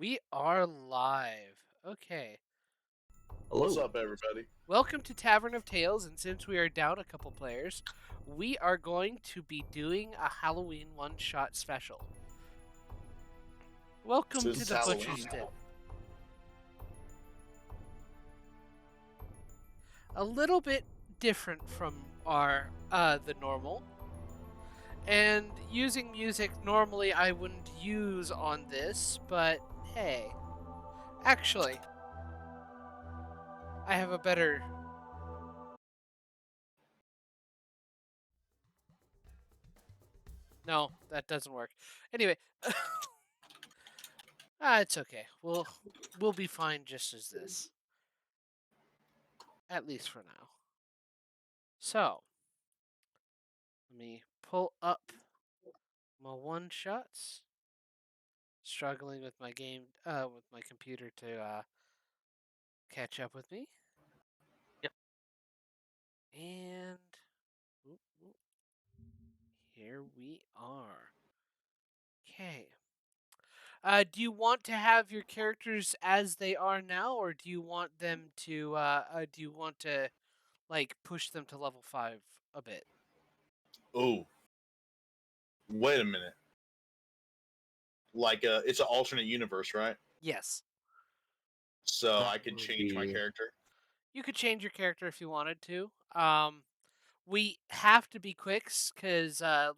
We are live. Okay. What's Hello. up, everybody? Welcome to Tavern of Tales, and since we are down a couple players, we are going to be doing a Halloween one-shot special. Welcome This to is the Butcher's Halloween. Den. A little bit different from our the normal. And using music normally I wouldn't use on this, but hey. Actually, I have a better. No, that doesn't work. Anyway, it's okay. We'll be fine just as this. At least for now. So, let me pull up my one shots. Struggling with my with my computer to catch up with me. Yep. And oop, oop, here we are. Okay. Do you want to have your characters as they are now, or do you want them to? Do you want to like push them to level 5 a bit? Oh, wait a minute. It's an alternate universe, right? Yes. So That I could would change my be character. You could change your character if you wanted to. We have to be quicks because uh,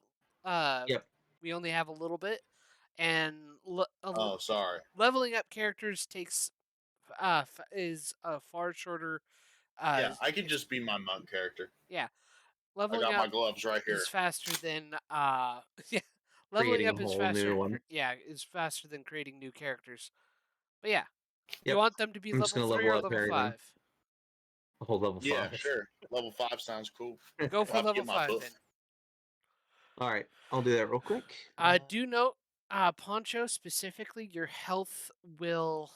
Yep. we only have a little bit, and Oh, sorry. leveling up characters takes is a far shorter. Yeah, I could It's just be my monk character. yeah, I leveling got my up gloves right is here. faster than yeah, leveling creating a up is whole faster. new one. Is faster than creating new characters. But yeah, you Yep. want them to be I'm just level gonna 3 level or up level everything. 5? A whole level Yeah, 5. sure. Level 5 sounds cool. Go I'll for have to level get my 5 book. then. All right, I'll do that real quick. Do note, Poncho specifically, your health will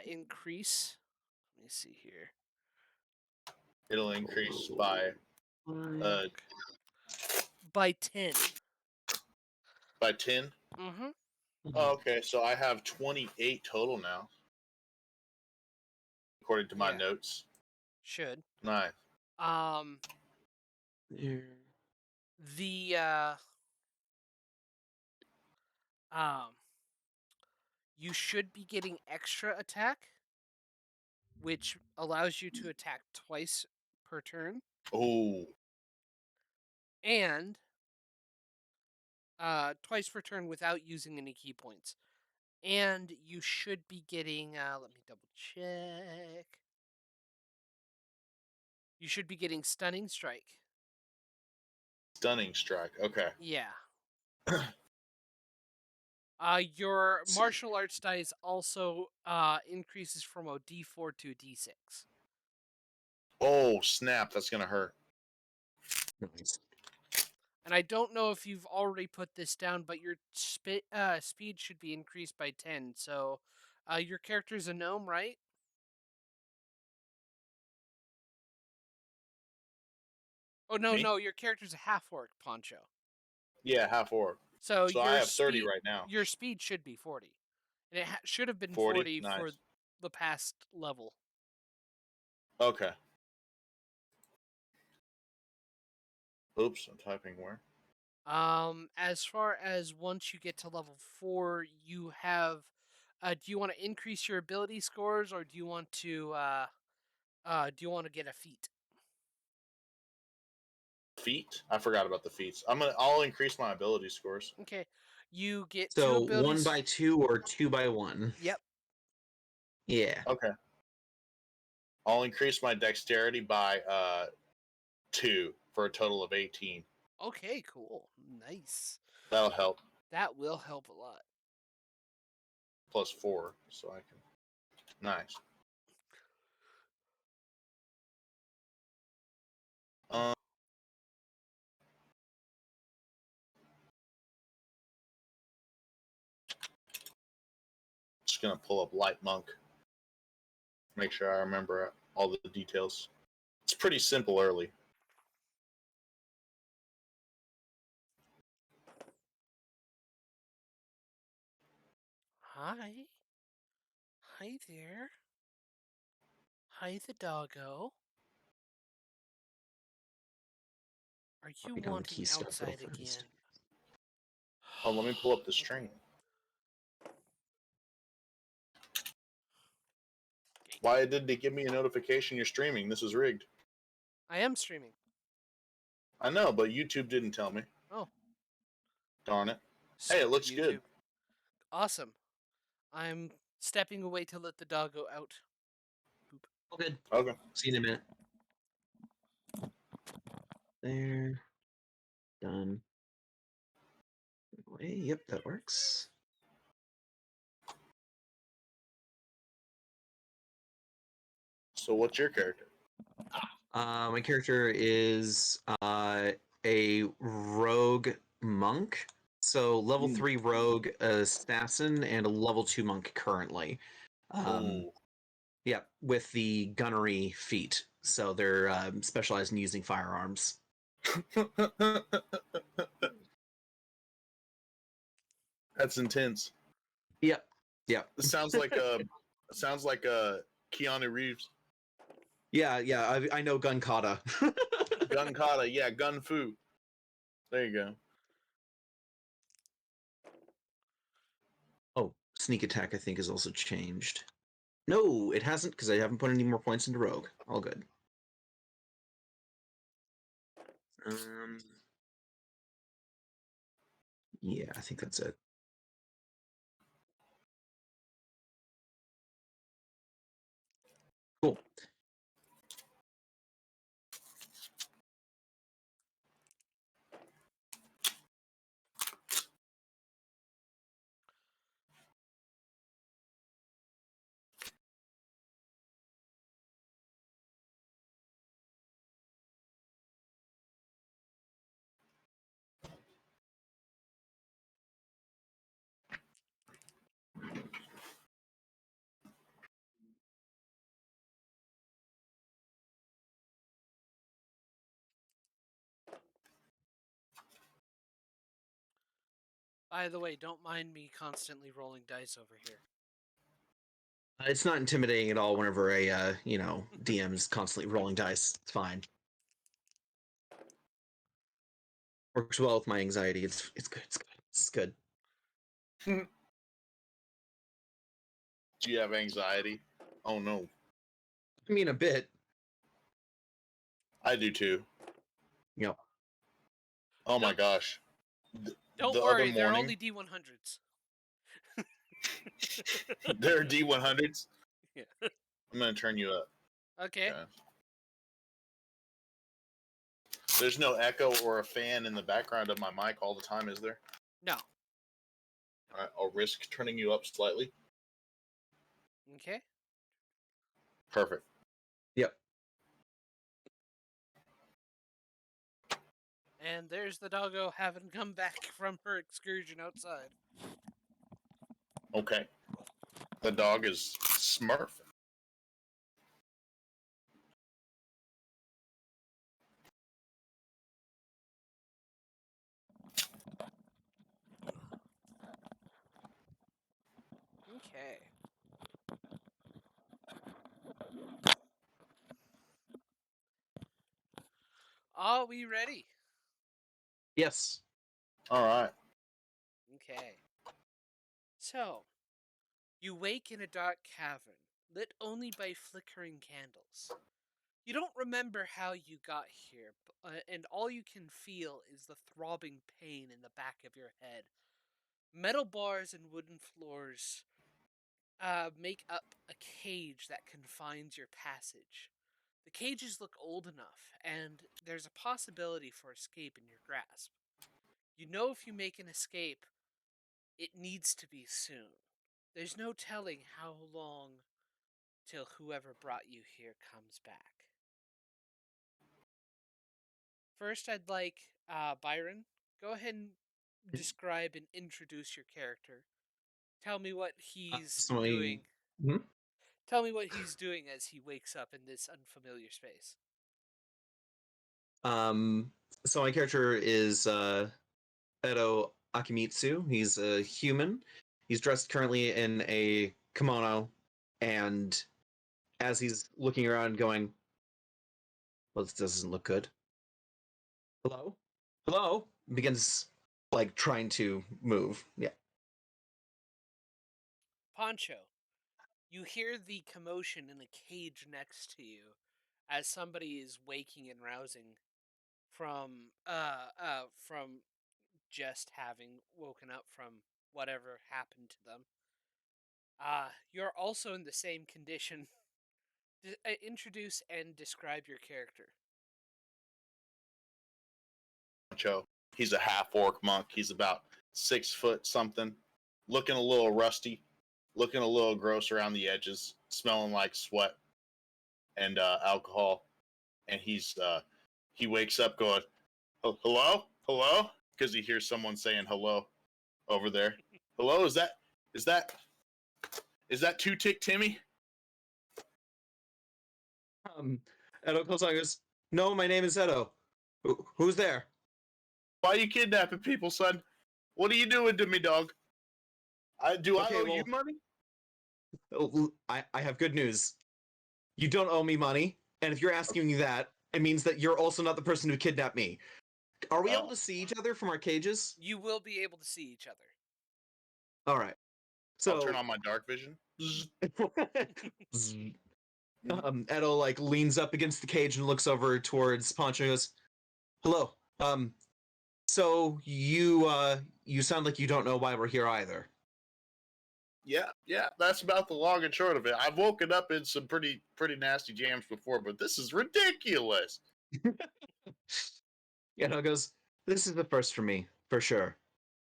increase. Let me see here. It'll increase by uh By 10. by 10. Mm-hmm. Oh, okay, so I have 28 total now, according to my Yeah, notes. should. Nice. Um, There. the um, you should be getting extra attack, which allows you to attack twice per turn, Oh, and twice per turn without using any key points. And you should be getting. Let me double check. You should be getting Stunning Strike. stunning strike. Okay. Yeah. Your Let's see. martial arts dice also increases from a D4 to a D6. Oh, snap. That's going to hurt. Nice. And I don't know if you've already put this down, but your speed should be increased by 10. So your character's a gnome, right? Oh, no, Me? no, your character's a half-orc, Poncho. Yeah, half orc. So So I have 30 right now. your speed should be 40. And it should have been 40? 40 for Nice. the past level. Okay. Oops, I'm typing where? As far as once you get to level 4, you have do you want to increase your ability scores, or do you want to get a feat? Feet? I forgot about the feats. I'll increase my ability scores. Okay. You get two So 1 abilities. by 2 or 2 by 1? Yep. Yeah. Okay. I'll increase my dexterity by 2 for a total of 18. Okay, cool. Nice. That'll help. That will help a lot. Plus 4, so I can. Nice. Um, just gonna pull up light monk. Make sure I remember all the details. It's pretty simple early. Hi. Hi there. Hi, the doggo. Are Let you me go and wanting key stuff real outside fast. again? Oh, let me pull up the stream. Okay. Okay. Why did they give me a notification you're streaming? This is rigged. I am streaming. I know, but YouTube didn't tell me. Oh, Darn it. Hey, it stupid looks good. YouTube. Awesome. I'm stepping away to let the doggo out. Poop. All good. Okay. See you in a minute. There. Done. Wait, yep, that works. So what's your character? My character is a rogue monk. So level Mm. 3 rogue assassin and a level 2 monk currently. Oh. Yeah, with the gunnery feat. So they're specialized in using firearms. That's intense. Yep. Yep. It sounds like Keanu Reeves. Yeah, I know gun kata. Gun kata, yeah, gun fu. There you go. Oh, sneak attack I think is also changed. No, it hasn't because I haven't put any more points into rogue. All good. Um, yeah, I think that's it. Cool. By the way, don't mind me constantly rolling dice over here. It's not intimidating at all whenever a DM is constantly rolling dice. It's fine. Works well with my anxiety. It's good. It's good. Do you have anxiety? Oh no. I mean, a bit. I do too. Yep. Oh my Don't, gosh. don't The other worry, they're morning, only D100s. there are D100s. Yeah. I'm gonna turn you up. Okay. Okay. There's no echo or a fan in the background of my mic all the time, is there? No. All right, I'll risk turning you up slightly. Okay. Perfect. Yep. And there's the doggo having come back from her excursion outside. Okay. The dog is Smurf. Okay. Are we ready? Yes. All right. Okay. So, you wake in a dark cavern, lit only by flickering candles. You don't remember how you got here, and all you can feel is the throbbing pain in the back of your head. Metal bars and wooden floors make up a cage that confines your passage. The cages look old enough, and there's a possibility for escape in your grasp. You know if you make an escape, it needs to be soon. There's no telling how long till whoever brought you here comes back. First, I'd like Byron. Go ahead and describe and introduce your character. Tell me what he's So I. doing. Hmm? Tell me what he's doing as he wakes up in this unfamiliar space. Um. So my character is Edo Akimitsu. He's a human. He's dressed currently in a kimono, and as he's looking around, going, "Well, this doesn't look good." Hello, hello. Begins like trying to move. Yeah. Poncho, you hear the commotion in the cage next to you as somebody is waking and rousing from just having woken up from whatever happened to them. You're also in the same condition. Introduce and describe your character. Cho. He's a half orc monk. He's about 6 foot something, looking a little rusty, looking a little gross around the edges, smelling like sweat and alcohol. And he wakes up going, "Hello, hello," because he hears someone saying hello over there. Hello, is that is that Two Tick Timmy? Edo calls on and goes, "No, my name is Edo. Who's there?" Why are you kidnapping people, son? What are you doing to me, dog? Do I Okay, owe you well, money? I have good news. You don't owe me money, and if you're asking me that, it means that you're also not the person who kidnapped me. Are we able Oh, to see each other from our cages? You will be able to see each other. All right. I'll turn So, on my dark vision. Edo like leans up against the cage and looks over towards Poncho and goes, "Hello. So you sound like you don't know why we're here either." Yeah, that's about the long and short of it. I've woken up in some pretty nasty jams before, but this is ridiculous. Edo goes, "This is the first for me, for sure.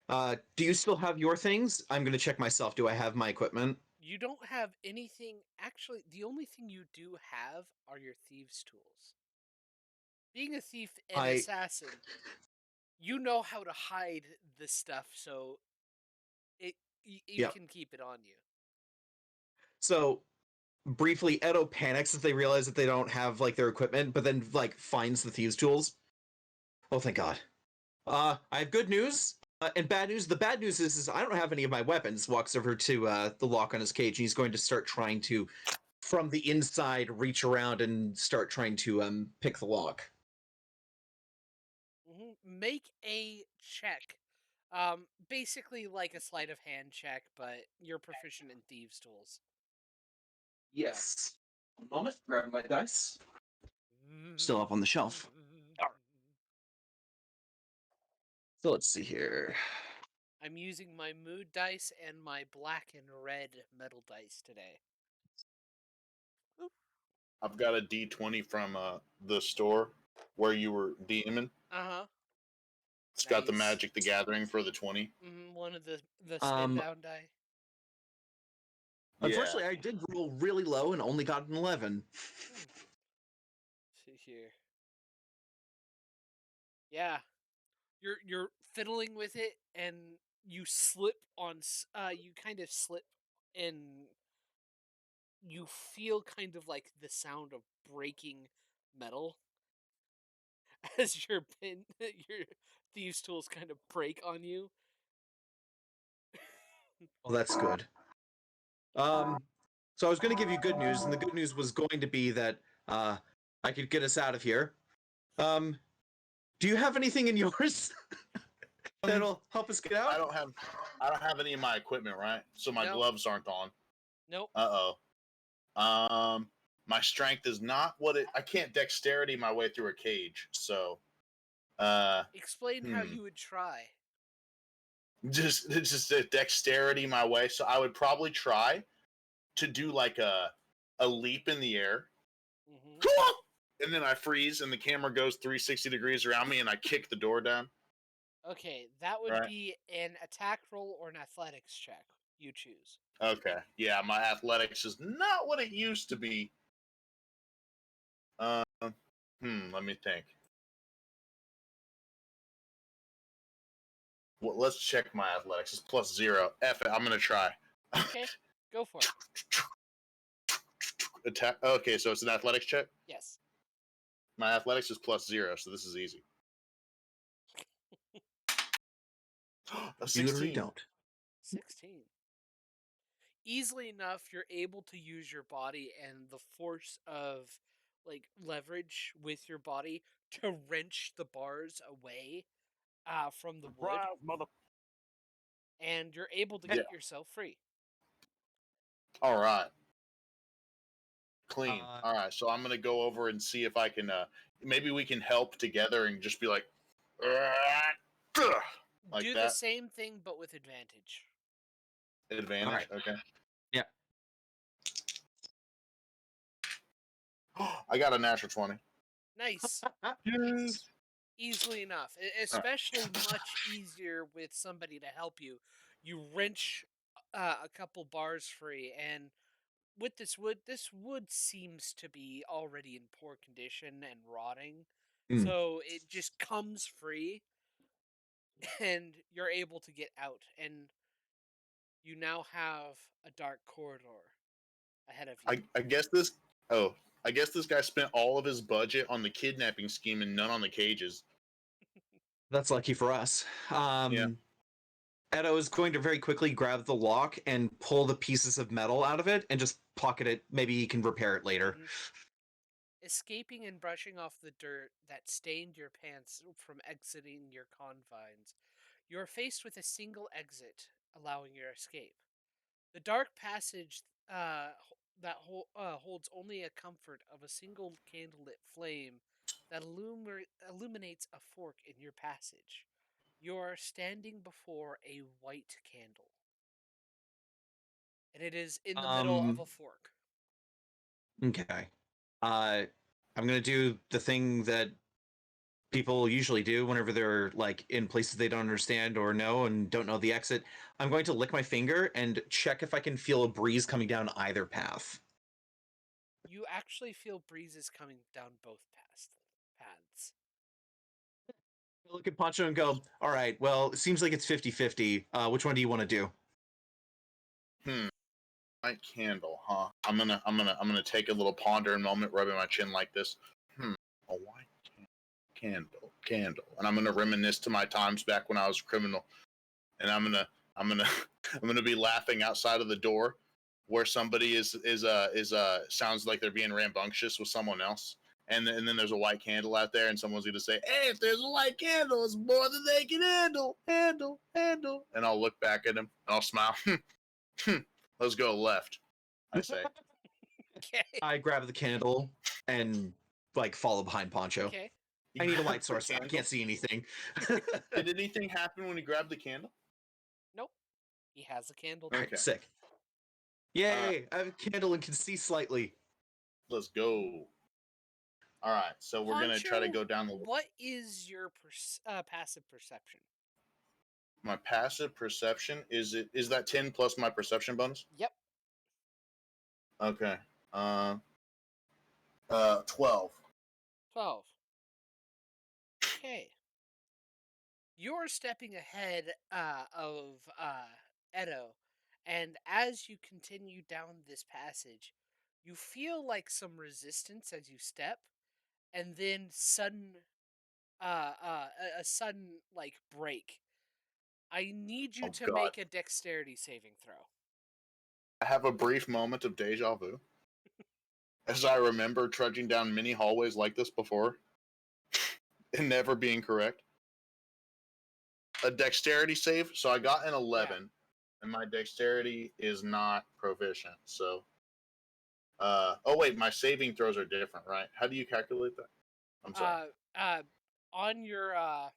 Do you still have your things? I'm gonna check myself. Do I have my equipment?" You don't have anything. Actually, the only thing you do have are your thieves' tools. Being a thief and I assassin, you know how to hide this stuff, so you yeah. can keep it on you. So briefly, Edo panics as they realize that they don't have like their equipment, but then like finds the thieves' tools. Oh, thank God. I have good news and bad news. The bad news is I don't have any of my weapons. Walks over to the lock on his cage, and he's going to start trying to, from the inside, reach around and start trying to pick the lock. Make a check. Basically like a sleight of hand check, but you're proficient in thieves' tools. Yes. One moment, grab my dice. Still up on the shelf. So let's see here. I'm using my mood dice and my black and red metal dice today. I've got a D20 from the store where you were DMing. Uh huh. It's got the Nice. Magic the Gathering for the 20. One of the spin Um, down die. Yeah, Unfortunately, I did roll really low and only got an 11. Hmm. See here. Yeah, you're fiddling with it, and you slip on. You kind of slip, and you feel kind of like the sound of breaking metal as your your thieves' tools kind of break on you. Well, that's good. So I was going to give you good news, and the good news was going to be that uh, I could get us out of here. Um, do you have anything in yours um, that'll help us get I out? don't have I don't have any of my equipment, right? So my No, gloves aren't on. nope. Uh oh. My strength is not what it. I can't dexterity my way through a cage. So uh, Explain how hmm. you would try. Just a dexterity my way. So I would probably try to do like a leap in the air, Hmm. and then I freeze, and the camera goes 360 degrees around me, and I kick the door down. Okay, that would Right. be an attack roll or an athletics check. You choose. Okay. Yeah, my athletics is not what it used to be. Uh, Let me think. Well, let's check my athletics. It's +0. F it. I'm gonna try. Okay, go for it. Attack. Okay, so it's an athletics check. Yes. My athletics is +0, so this is easy. A You literally 16. don't. 16. easily enough, you're able to use your body and the force of like leverage with your body to wrench the bars away from the wood, Surprise, mother. and you're able to Yeah. get yourself free. All right. Clean. Uh, All right. So I'm gonna go over and see if I can. Maybe we can help together and just be like, like Do the that. same thing but with advantage. all Advantage. right. Okay. Yeah. I got a natural 20. Nice. Yes. Easily enough, All right. especially much easier with somebody to help you. You wrench a couple bars free, and with this wood seems to be already in poor condition and rotting, Mm. so it just comes free, and you're able to get out, and you now have a dark corridor ahead of you. I guess this. Oh, I guess this guy spent all of his budget on the kidnapping scheme and none on the cages. That's lucky for us. Yeah. Edo is going to very quickly grab the lock and pull the pieces of metal out of it and just pocket it. Maybe he can repair it later. Mhm. Escaping and brushing off the dirt that stained your pants from exiting your confines, you are faced with a single exit, allowing your escape. The dark passage holds only a comfort of a single candlelit flame that illuminates a fork in your passage. You are standing before a white candle, and it is in the middle of Um, a fork. okay. I'm gonna do the thing that people usually do whenever they're like in places they don't understand or know and don't know the exit. I'm going to lick my finger and check if I can feel a breeze coming down either path. You actually feel breezes coming down both paths. I look at Poncho and go, all right, well, it seems like it's 50-50. Which one do you want to do? Hmm. White candle, huh? I'm gonna take a little pondering moment, rubbing my chin like this. A white candle, and I'm gonna reminisce to my times back when I was a criminal, and I'm gonna I'm gonna be laughing outside of the door where somebody is sounds like they're being rambunctious with someone else. And then there's a white candle out there, and someone's gonna say, "Hey, if there's a white candle, it's more than they can handle." And I'll look back at him, and I'll smile. Let's go left, I say. Okay. I grab the candle and like follow behind Poncho. Okay. He I need a light grabs the source. I candle. can't see anything. Did anything happen when he grabbed the candle? Nope. He has a candle All too. right, Okay. sick. All right. Yay! I have a candle and can see slightly. Let's go. All right. So we're gonna try to Poncho, go down the. what is your passive perception? My passive perception is that 10 plus my perception bonus? Yep. Okay. Uh. 12. 12. Okay. You're stepping ahead of Edo, and as you continue down this passage, you feel like some resistance as you step, and then a sudden like break. I need you Oh to God. make a dexterity saving throw. I have a brief moment of deja vu as I remember trudging down many hallways like this before and never being correct. A dexterity save. So I got an Yeah. 11, and my dexterity is not proficient. So. Oh wait, my saving throws are different, right? How do you calculate that? I'm sorry. Uh, uh, on your um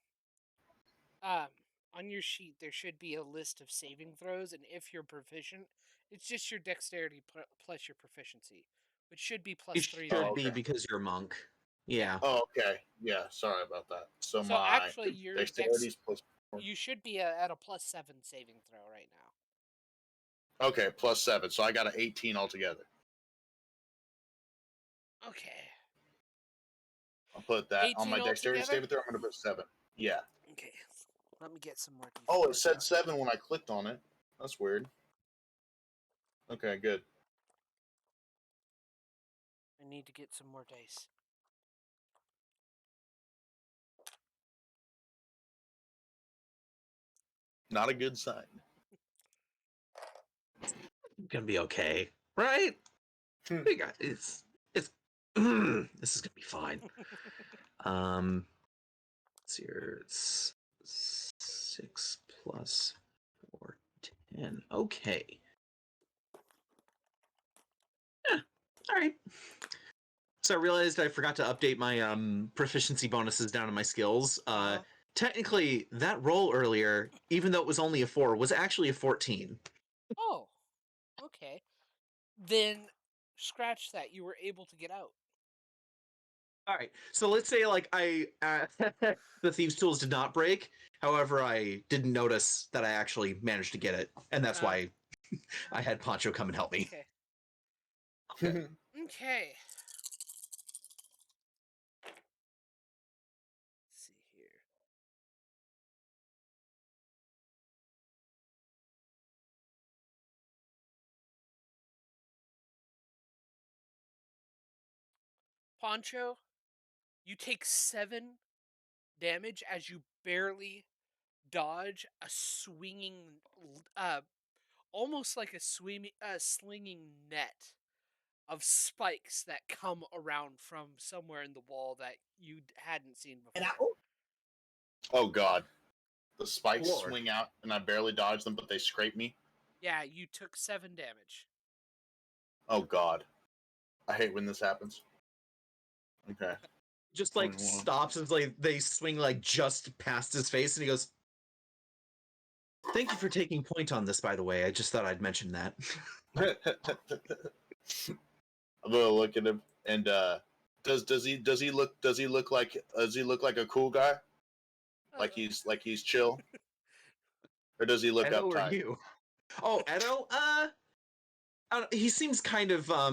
on your sheet there should be a list of saving throws, and if you're proficient, it's just your dexterity plus your proficiency, which should be It plus three Oh, should then. be okay. because you're a monk. Yeah. Yeah. Oh, okay. Yeah, sorry about that. So So my actually, your dexterity dex is plus 4. you should be at a +7 saving throw right now. Okay, plus 7. So I got an 18 altogether. Okay. I'll put that on 18 my dexterity altogether. saving throw. I'm going to put 7. Yeah. Okay. Let me get some more Oh, it d4s said out here. 7 when I clicked on it. That's weird. Okay, good. I need to get some more dice. Not a good sign. gonna be okay, right? We got it's this is gonna be fine. Let's see here. It's 6 plus 4, 10. Okay. Yeah. All right. So I realized I forgot to update my proficiency bonuses down in my skills. Technically, that roll earlier, even though it was only a 4, was actually a 14. Oh, okay. Then scratch that. You were able to get out. All right. So let's say like the thieves' tools did not break. However, I didn't notice that I actually managed to get it, and that's why I had Poncho come and help me. Okay. Okay. Okay. Let's see here. Poncho, you take 7 damage as you barely dodge a swinging, almost like a slinging net of spikes that come around from somewhere in the wall that you hadn't seen before. Oh god. The spikes Lord. swing out and I barely dodge them, but they scrape me. Yeah, you took 7 damage. Oh god. I hate when this happens. Okay. Just like 21. stops and like they swing like just past his face, and he goes, "Thank you for taking point on this, by the way. I just thought I'd mention that." I'm gonna look at him and does he look like a cool guy? Uh, Like he's chill? Or does he look Edo or uptight? you? Oh, Edo. I don't, he seems kind of a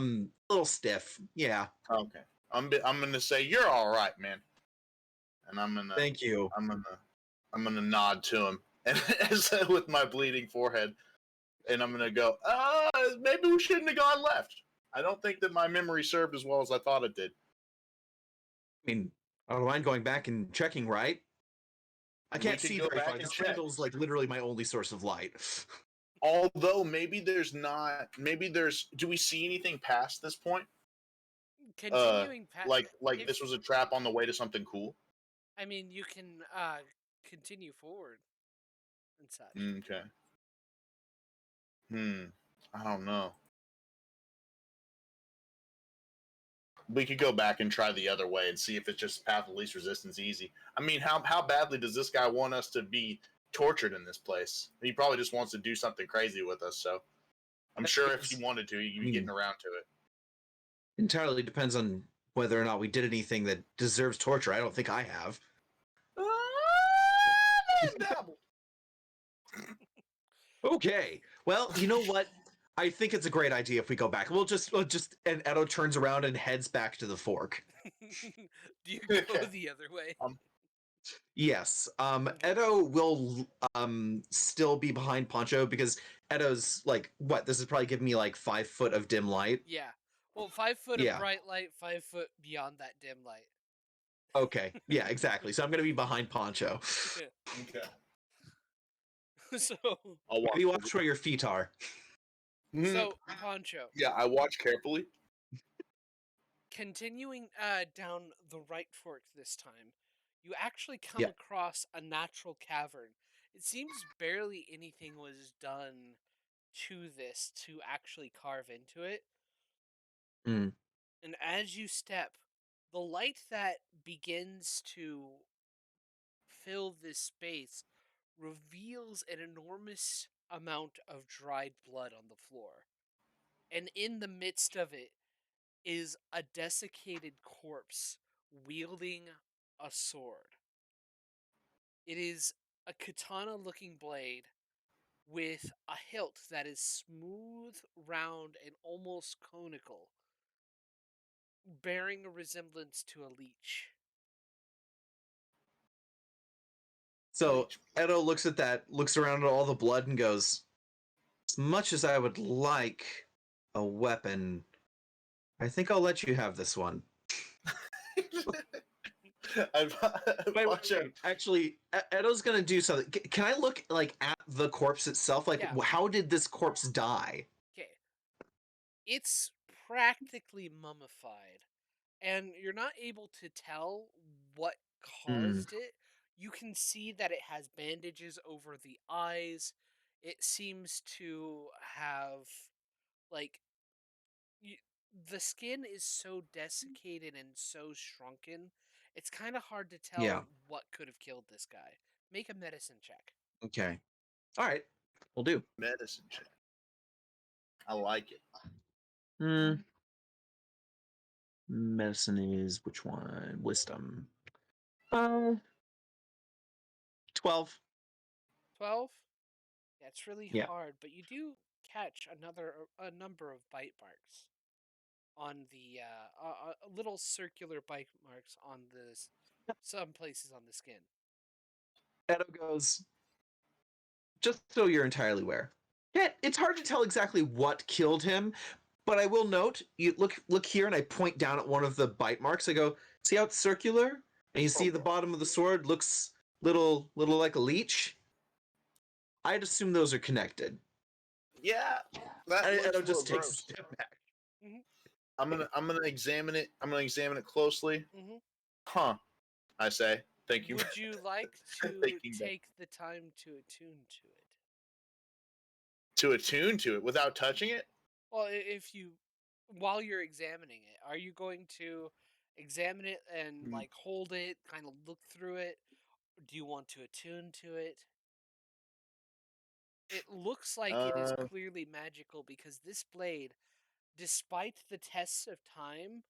little stiff. Yeah. Okay. I'm gonna say you're all right, man. And Thank you. I'm gonna I'm gonna nod to him and with my bleeding forehead, and I'm gonna go. Maybe we shouldn't have gone left. I don't think that my memory served as well as I thought it did. I mean, I don't mind going back and checking, right? I We can't could see go very back far. and This check. candle's like literally my only source of light. Although maybe there's not. Maybe there's. Do we see anything past this point? continuing past. Like this was a trap on the way to something cool. I mean, you can continue forward and such. Okay. I don't know. We could go back and try the other way and see if it's just path of least resistance easy. I mean, how badly does this guy want us to be tortured in this place? He probably just wants to do something crazy with us. So I'm sure if he wanted to, he'd be getting around to it. Entirely depends on whether or not we did anything that deserves torture. I don't think I have. Dabble. Okay. Well, you know what? I think it's a great idea if we go back. We'll just and Edo turns around and heads back to the fork. Do you go the other way? Yes. Okay. Edo will still be behind Poncho because Edo's like what? This is probably giving me like 5 foot of dim light. Yeah. Well, 5 foot of Yeah. bright light, 5 foot beyond that dim light. Okay. Yeah, exactly. So I'm gonna be behind Poncho. Okay. So, I'll Maybe watch where your feet are. so Poncho, Yeah, I watch carefully. continuing down the right fork this time, you actually come Yeah. across a natural cavern. It seems barely anything was done to this to actually carve into it. Mm. And as you step, the light that begins to fill this space reveals an enormous amount of dried blood on the floor. And in the midst of it is a desiccated corpse wielding a sword. It is a katana looking blade with a hilt that is smooth, round, and almost conical, bearing a resemblance to a leech. So Bleach. Edo looks at that, looks around at all the blood, and goes, "As much as I would like a weapon, I think I'll let you have this one." Wait. Actually, Edo's gonna do something. Can I look like at the corpse itself? Like, Yeah. how did this corpse die? Okay. It's practically mummified, and you're not able to tell what Mm, caused it. You can see that it has bandages over the eyes. It seems to have like you, the skin is so desiccated and so shrunken. It's kind of hard to yeah. tell what could have killed this guy. Make a medicine check. Okay. All right. We'll do. Medicine check. I like it. Mm, medicine is which one? Wisdom. 12. 12. Yeah, it's really Yeah. hard, but you do catch a number of bite marks on the little circular bite marks on some places on the skin. Edo goes, just so you're entirely aware. Yeah, it's hard to tell exactly what killed him, but I will note, you look here and I point down at one of the bite marks. I go, see how it's circular? And you Oh, see the bro. bottom of the sword looks little like a leech? I'd assume those are connected. Yeah, that And looks Edo a little just takes a gross. step back. Mhm. I'm gonna examine it. I'm gonna examine it closely. Mhm. Huh? I say. Thank you. Would you like to Thinking back. take the time to attune to it? To attune to it without touching it. Well, if you, while you're examining it, are you going to examine it and Hmm. like hold it, kind of look through it? Or do you want to attune to it? It looks like it is Uh, clearly magical because this blade, despite the tests of time,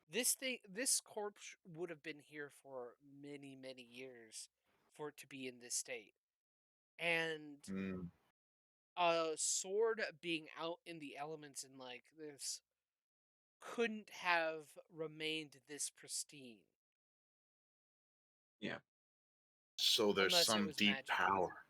this corpse would have been here for many, many years for it to be in this state. And hmm. a sword being out in the elements and like this couldn't have remained this pristine Yeah. So there's unless it some was deep magical. power.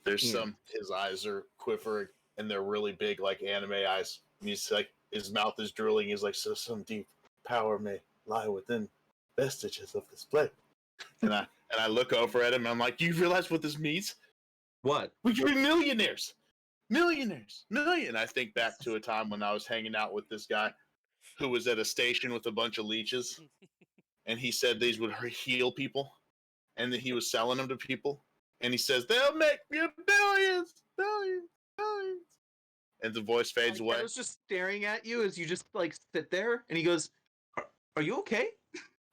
There's Yeah. some. His eyes are quivering, and they're really big, like anime eyes. And he's like, his mouth is drooling. He's like, so some deep power may lie within vestiges of this blade. And I look over at him. And I'm like, you realize what this means? What? We could be millionaires, millionaires, million. I think back to a time when I was hanging out with this guy who was at a station with a bunch of leeches, and he said these would heal people, and that he was selling them to people, and he says they'll make you billions, billions, billions, and the voice fades away. Edo's just staring at you as you just like sit there, and he goes, "Are you okay?"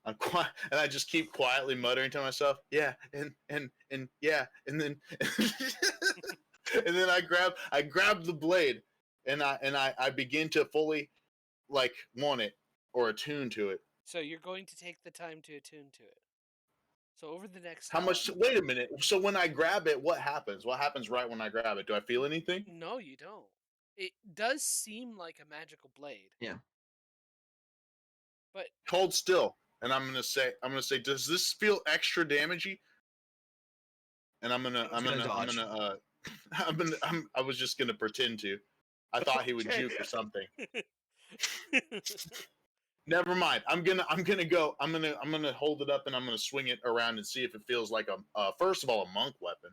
I'm quiet, and I just keep quietly muttering to myself, "Yeah," and yeah, and then and then I grab the blade, and I begin to fully like want it or attune to it. So you're going to take the time to attune to it. So over the next How hour, much? Wait a minute. So when I grab it, what happens? What happens right when I grab it? Do I feel anything? no, you don't. It does seem like a magical blade, Yeah. but Hold still, and I'm gonna say, does this feel extra damagey? And Edo's gonna dodge. I was just gonna pretend to. I thought he would Okay. juke or something. Never mind. I'm gonna hold it up and I'm gonna swing it around and see if it feels like first of all a monk weapon,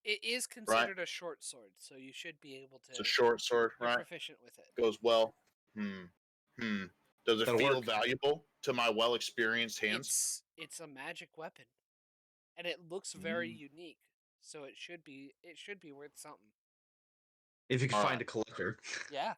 it is right? considered a short sword, so you should be able It's a to. short sword, You're right? proficient with it. Goes well. Hmm. Hmm. Does it That'll feel work. valuable to my well experienced hands? It's a magic weapon, and it looks very Mm. unique. So it should be worth something. If you could All find right. a collector. Yeah.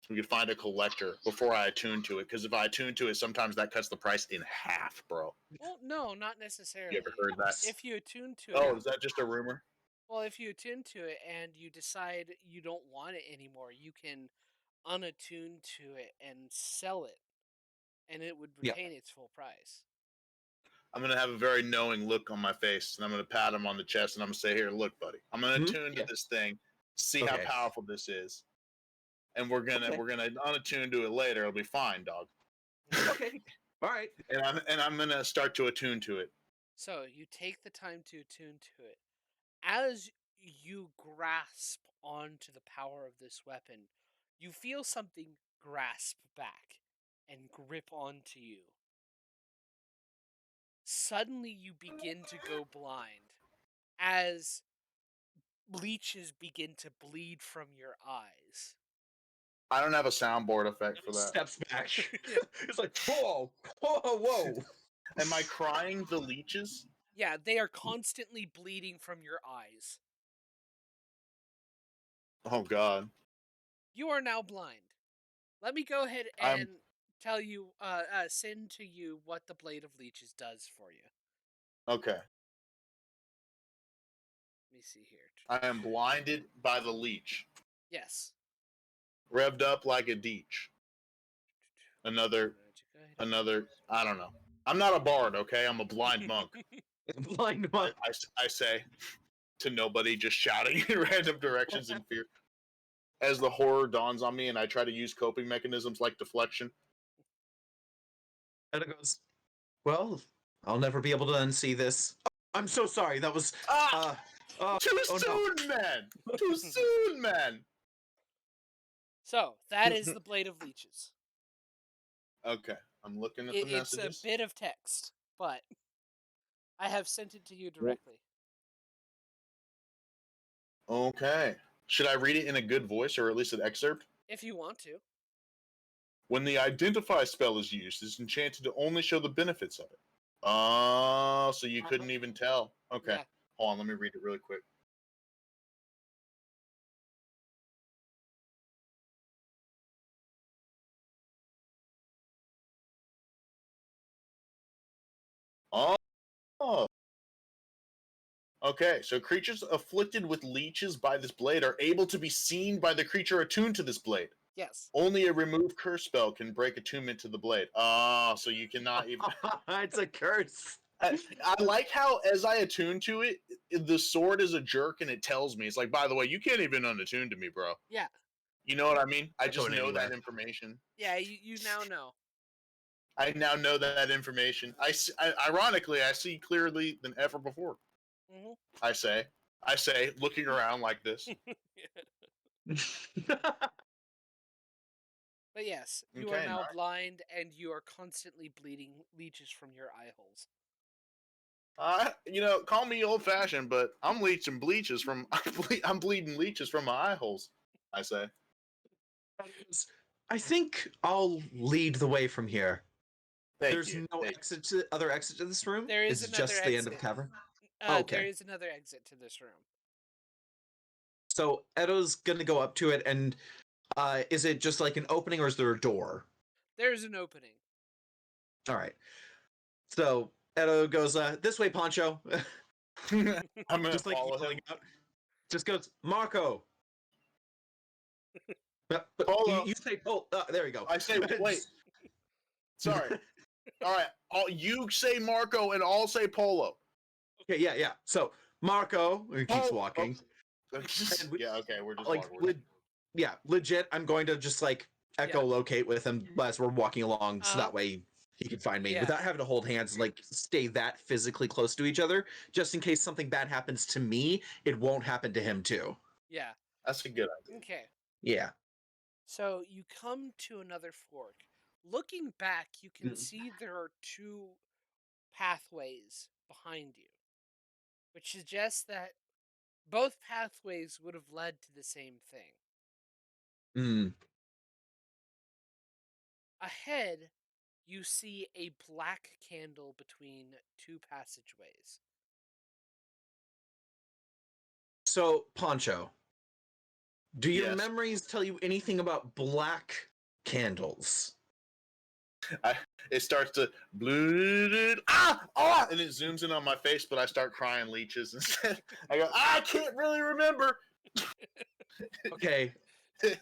We could find a collector before I attune to it, because if I attune to it, sometimes that cuts the price in half, bro. Well, no, not You ever necessarily. heard that? If you attune to Oh, it, Yeah. is that just a rumor? well, if you attune to it and you decide you don't want it anymore, you can unattune to it and sell it, and it would Yeah. retain its full price. I'm gonna have a very knowing look on my face, and I'm gonna pat him on the chest, and I'm gonna say, "Here, look, buddy. I'm gonna Hmm? attune to Yeah. this thing, see how Okay. powerful this is, and we're gonna unattune to it later. It'll be fine, dog. Okay. All right. And I'm gonna start to attune to it. So you take the time to attune to it. As you grasp onto the power of this weapon, you feel something grasp back and grip onto you. Suddenly, you begin to go blind as leeches begin to bleed from your eyes. I don't have a soundboard effect for that. Steps back. Yeah. It's like, whoa, whoa, whoa. Am I crying the leeches? Yeah, they are constantly bleeding from your eyes. Oh God. You are now blind. Let me go ahead I'm and tell you, send to you what the Blade of Leeches does for you. okay. Let me see here. I am blinded by the leech. Yes. Revved up like a deech. Another Magic item. another I don't know. I'm not a bard, okay? I'm a blind monk. Blind monk. I say to nobody, just shouting in random directions in fear. As the horror dawns on me and I try to use coping mechanisms like deflection. And it goes, well, I'll never be able to unsee this. I'm so sorry. That was, Ah! Too oh no. soon, man! Too soon, man! So, that is the Blade of Leeches. Okay, I'm looking at the It's a messages. bit of text, but I have sent it to you Yep. directly. Okay. Should I read it in a good voice or at least an excerpt? If you want to. When the identify spell is used, it's enchanted to only show the benefits of it. Oh, so you couldn't even tell. Okay. Yeah. Hold on, let me read it really quick. Oh. Okay, so creatures afflicted with leeches by this blade are able to be seen by the creature attuned to this blade. Yes. Only a remove curse spell can break attunement to the blade. Oh, so you cannot even. It's a curse. I like how, as I attune to it, the sword is a jerk and it tells me, it's like, by the way, you can't even unattune to me, bro. Yeah. You know what I mean? I Not just going know that anywhere. information. Yeah, you now know. I now know that information. Ironically, I see clearly than ever before. Hmm. I say, looking around like this. But yes, you are Okay, now nice. blind and you are constantly bleeding leeches from your eye holes. Call me old fashioned, but I'm leeching bleaches from I'm bleeding leeches from my eye holes. I say. I think I'll lead the way from here. Thank There's you. no other exit to this room? There is Is it another just the end of the exit. cavern? There Okay. is another exit to this room. So Edo's gonna go up to it, and is it just like an opening, or is there a door? There's an opening. All right. So Edo goes, this way, Poncho. I'm gonna Just like follow yelling him. out. Just goes, Marco. But Polo. you say, oh, there you go. I say wait. Sorry. All right. You say Marco and I'll say Polo. Okay, yeah. So Marco keeps Polo. walking. And yeah. Okay. We're just Like, walking. legit. I'm going to just like Yeah. echolocate with him as we're walking along, so that way he can find me Yeah. without having to hold hands and like stay that physically close to each other. Just in case something bad happens to me, it won't happen to him too. Yeah. That's a good idea. Okay. Yeah. So you come to another fork. Looking back, you can see there are two pathways behind you, which suggests that both pathways would have led to the same thing. Mm. Ahead, you see a black candle between two passageways. So Poncho, do your Yes. memories tell you anything about black candles? It starts to and it zooms in on my face, but I start crying leeches instead. I go, I can't really remember. Okay. So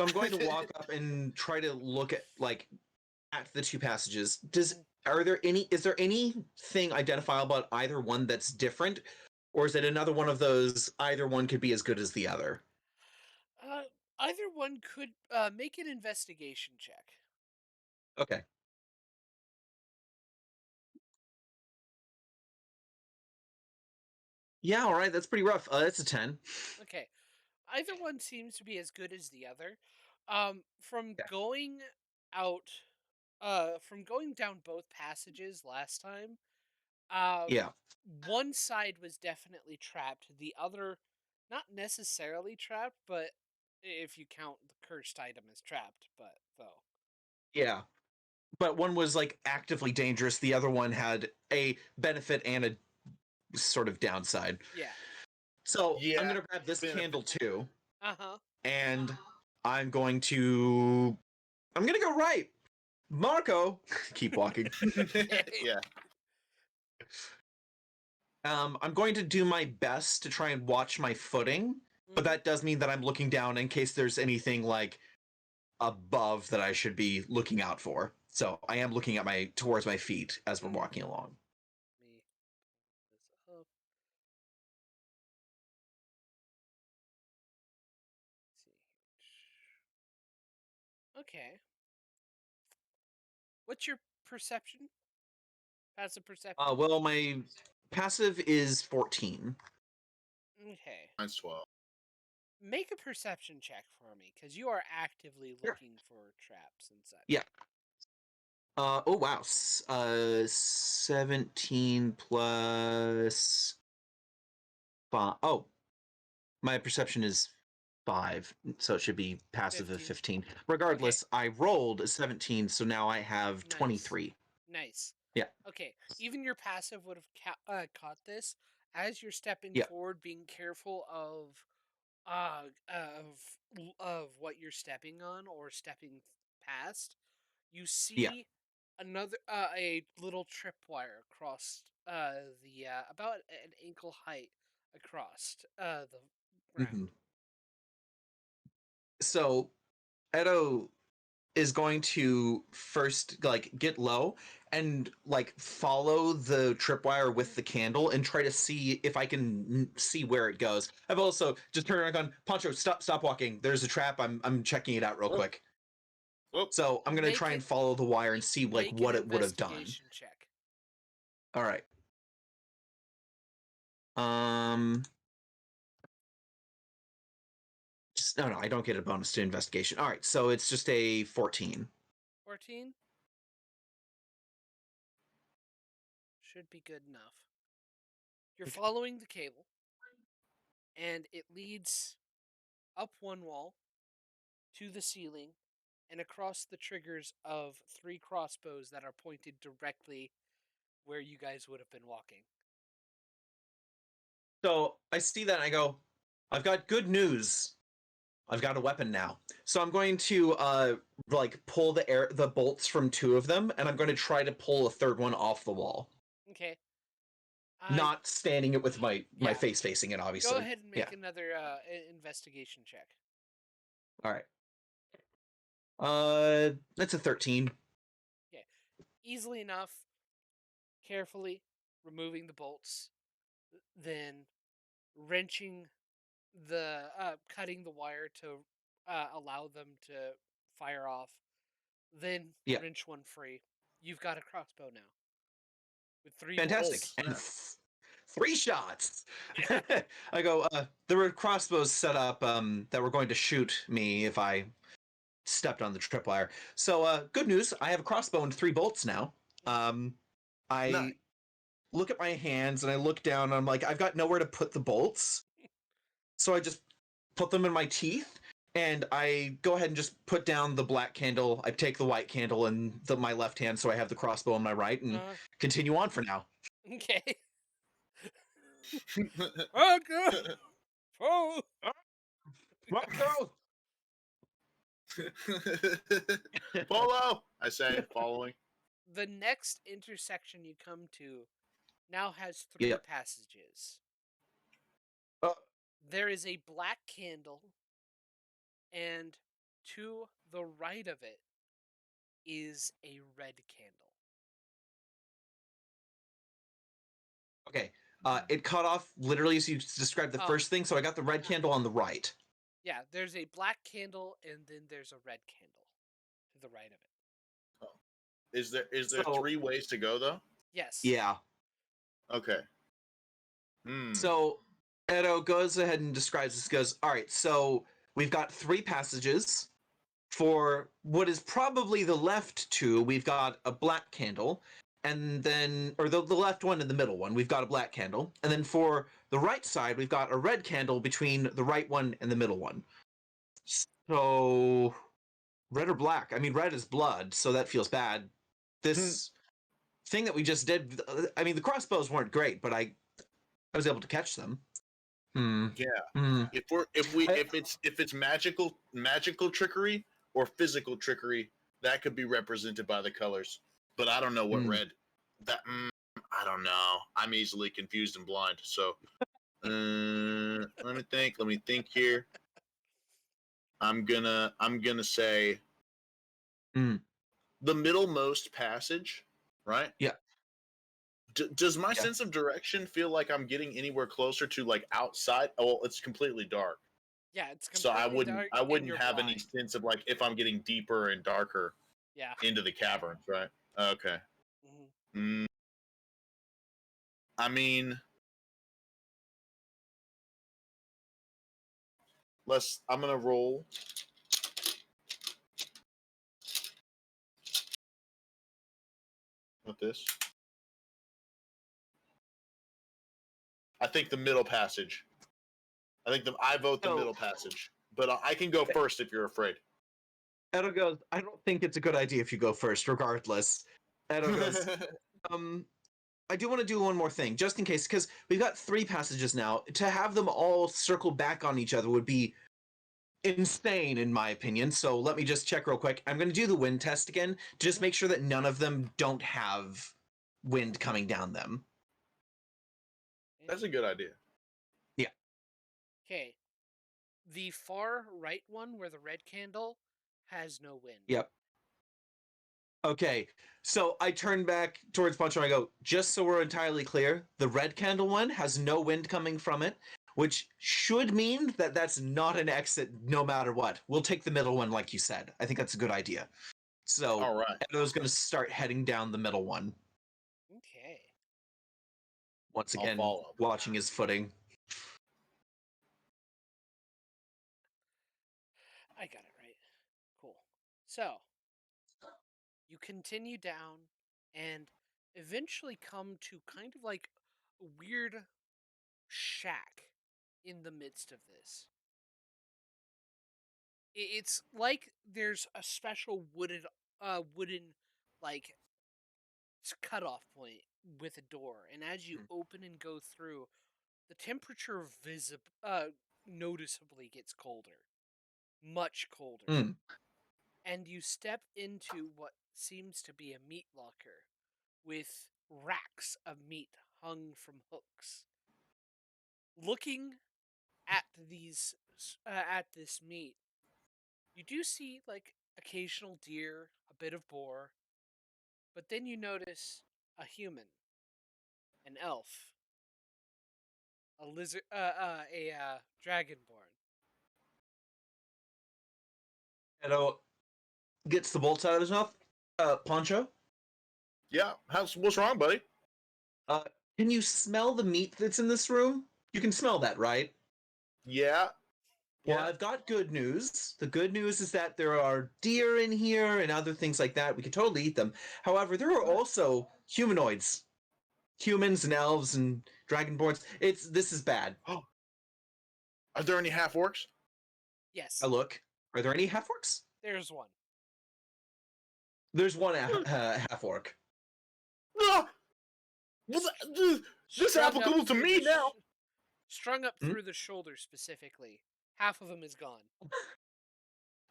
I'm going to walk up and try to look at the two passages. Is there anything identifiable about either one that's different? Or is it another one of those either one could be as good as the other? Uh, Either one could make an investigation check. Okay. Yeah, all right, that's pretty rough. That's a 10. Okay. Either one seems to be as good as the other. From Yeah. going out, from going down both passages last time, Yeah. one side was definitely trapped. The other, not necessarily trapped, but if you count the cursed item as trapped, but though. Yeah. But one was like actively dangerous. The other one had a benefit and a sort of downside. Yeah. So I'm Yeah, gonna grab this benefit. candle too, Uh-huh. and I'm going to go right. Marco, keep walking. Okay. Yeah. I'm going to do my best to try and watch my footing, but Mhm. that does mean that I'm looking down in case there's anything like above that I should be looking out for. So I am looking at towards my feet as we're walking along. Let me pull this up. Let's see here. Okay. What's your perception? Passive perception? Well, my passive is 14. Okay. Mine's 12. Make a perception check for me, because you are actively Sure. looking for traps and such. Yeah. Oh wow. 17 plus 5. Oh, my perception is 5, so it should be passive of 15. 15. Okay. Regardless, I rolled a 17, so now I have Nice. 23. Nice. Yeah. Okay. Even your passive would have caught this as you're stepping Yeah. forward, being careful of what you're stepping on or stepping past. You Yeah. see another a little tripwire across the about an ankle height across the ground. hmm So Edo is going to first like get low and like follow the tripwire with the candle and try to see if I can see where it goes. I've also just turned around and gone, Poncho, stop walking. There's a trap. I'm checking it out real Whoop, quick. whoop. So I'm gonna Make try and it follow the wire and see like make an what it would have done. investigation check. All right. Um. Just, no, I don't get a bonus to investigation. All right, so it's just a 14. 14 should be good enough. You're following the cable, and it leads up one wall to the ceiling and across the triggers of 3 crossbows that are pointed directly where you guys would have been walking. So I see that and I go, I've got good news. I've got a weapon now. So I'm going to like pull the bolts from 2 of them, and I'm going to try to pull a third one off the wall. Okay. Uh, Not standing it with my yeah. face facing it, Go obviously. ahead and Yeah. make another investigation check. All right. That's a 13. Okay. Easily enough, carefully removing the bolts, then wrenching cutting the wire to allow them to fire off, then Yeah. wrench one free. You've got a crossbow now with 3 Oh, Fantastic. bolts. And snap. 3 shots. I go, there were crossbows set up that were going to shoot me if I stepped on the tripwire. So good news, I have a crossbow and 3 bolts now. Nice. I look at my hands and I look down and I'm like, I've got nowhere to put the bolts. So I just put them in my teeth and I go ahead and just put down the black candle. I take the white candle in my left hand so I have the crossbow in my right and Uh, continue on for now. okay. Okay. Oh. Marco! Follow, I say, following. The next intersection you come to now has 3 Yep. passages. Uh, There is a black candle, and to the right of it is a red candle. okay. It cut off literally as you described the Oh, first thing, so I got the red candle on the right. yeah, there's a black candle, and then there's a red candle to the right of it. Oh. Is there So 3 ways to go though? Yes. yeah. Okay. Hmm. So Edo goes ahead and describes this. Goes, all right. So we've got 3 passages. For what is probably the left 2, we've got a black candle, and then, or the left one and the middle one, we've got a black candle, and then for the right side, we've got a red candle between the right one and the middle one. So, red or black? I mean, red is blood, so that feels bad. This thing that we just did, I mean, the crossbows weren't great, but I was able to catch them. Hmm. Yeah. Hmm. I, If it's magical trickery or physical trickery, that could be represented by the colors. But I don't know what hmm. red. That I don't know. I'm easily confused and blind. So let me think. Let me think here. I'm gonna say Hmm. the middlemost passage, right? Yeah. Does my Yeah. sense of direction feel like I'm getting anywhere closer to like outside? Oh, well, it's completely dark, Yeah, it's so completely dark I and wouldn't you're have any blind. sense of like if I'm getting deeper and darker Yeah. into the caverns, right? Okay. Mhm. Mm, I mean, let's. I'm gonna roll with this. I think the middle passage. I vote the So, middle passage, but I can go first if you're afraid. Edo goes, I don't think it's a good idea if you go first, regardless. Edo goes, um, I do want to do one more thing, just in case, because we've got 3 passages now. To have them all circle back on each other would be insane, in my opinion. So let me just check real quick. I'm going to do the wind test again to just Mhm. make sure that none of them don't have wind coming down them. That's a good idea. Yeah. Okay. The far right one where the red candle has no wind. Yep. Okay. So I turn back towards Puncher and I go, just so we're entirely clear, the red candle one has no wind coming from it, which should mean that that's not an exit no matter what. We'll take the middle one, like you said. I think that's a good idea. So All right. Edo's going to start heading down the middle one. Okay. Once I'll again, follow. watching his footing. I got it right. Cool. So, you continue down and eventually come to kind of like a weird shack in the midst of this. It's like there's a special wooden like cutoff point with a door, and as you open and go through, the temperature noticeably gets colder, much colder, Mm. and you step into what seems to be a meat locker with racks of meat hung from hooks. Looking at at this meat, you do see like occasional deer, a bit of boar, but then you notice a human, an elf, a lizard, a dragonborn. Edo gets the bolts out of his mouth. Poncho, Yeah. What's wrong, buddy? uh, can you smell the meat that's in this room? You can smell that, right? Yeah. Well, Yeah. I've got good news. The good news is that there are deer in here and other things like that. We could totally eat them. However, there are What? also humanoids, humans and elves and dragonborns. This is bad. Oh, are there any half orcs? Yes, I look. Are there any half orcs? there's one. There's one half orc. Ah! Well, this Strung up applicable to through me now. strung up Hmm? through the shoulder specifically. Half of him is gone.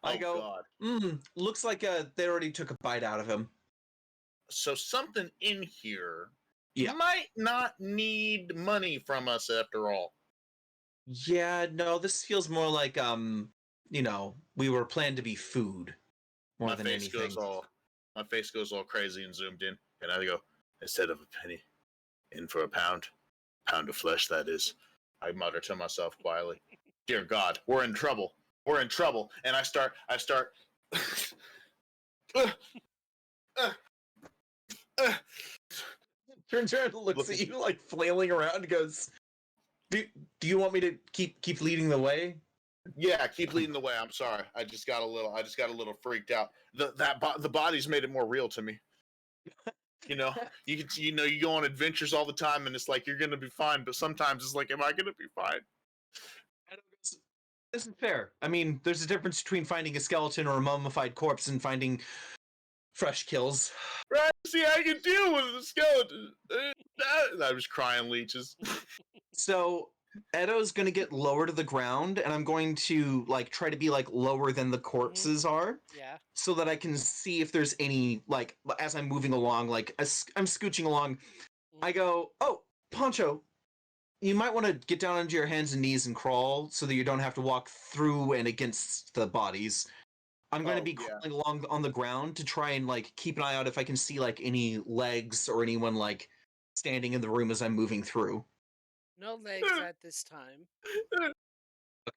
I Oh go. God. Looks like they already took a bite out of him. So something in here Yeah. might not need money from us after all. Yeah. No, this feels more like we were planned to be food more My than face goes anything. all my face goes all crazy and zoomed in, and I go, instead of a penny, in for a pound of flesh. That is, I mutter to myself quietly. Dear God, we're in trouble. We're in trouble. And I start. uh, uh, uh, Turns around and looks at looking. you like flailing around and goes, Do do you want me to keep leading the way? Yeah, keep leading the way. I'm sorry. I just got a little freaked out. The bodies made it more real to me. You know, you go on adventures all the time, and it's like you're gonna be fine, but sometimes it's like, am I gonna be fine? This is fair. I mean, there's a difference between finding a skeleton or a mummified corpse and finding fresh kills. Right? See, I can deal with the skeleton. I was crying leeches. So Edo's gonna get lower to the ground, and I'm going to like try to be like lower than the corpses are, Yeah. so that I can see if there's any like as I'm moving along, like as I'm scooching along, I go, "Oh, Poncho, you might want to get down onto your hands and knees and crawl so that you don't have to walk through and against the bodies." I'm going to Oh be yeah. crawling along on the ground to try and like keep an eye out if I can see like any legs or anyone like standing in the room as I'm moving through. No legs at this time.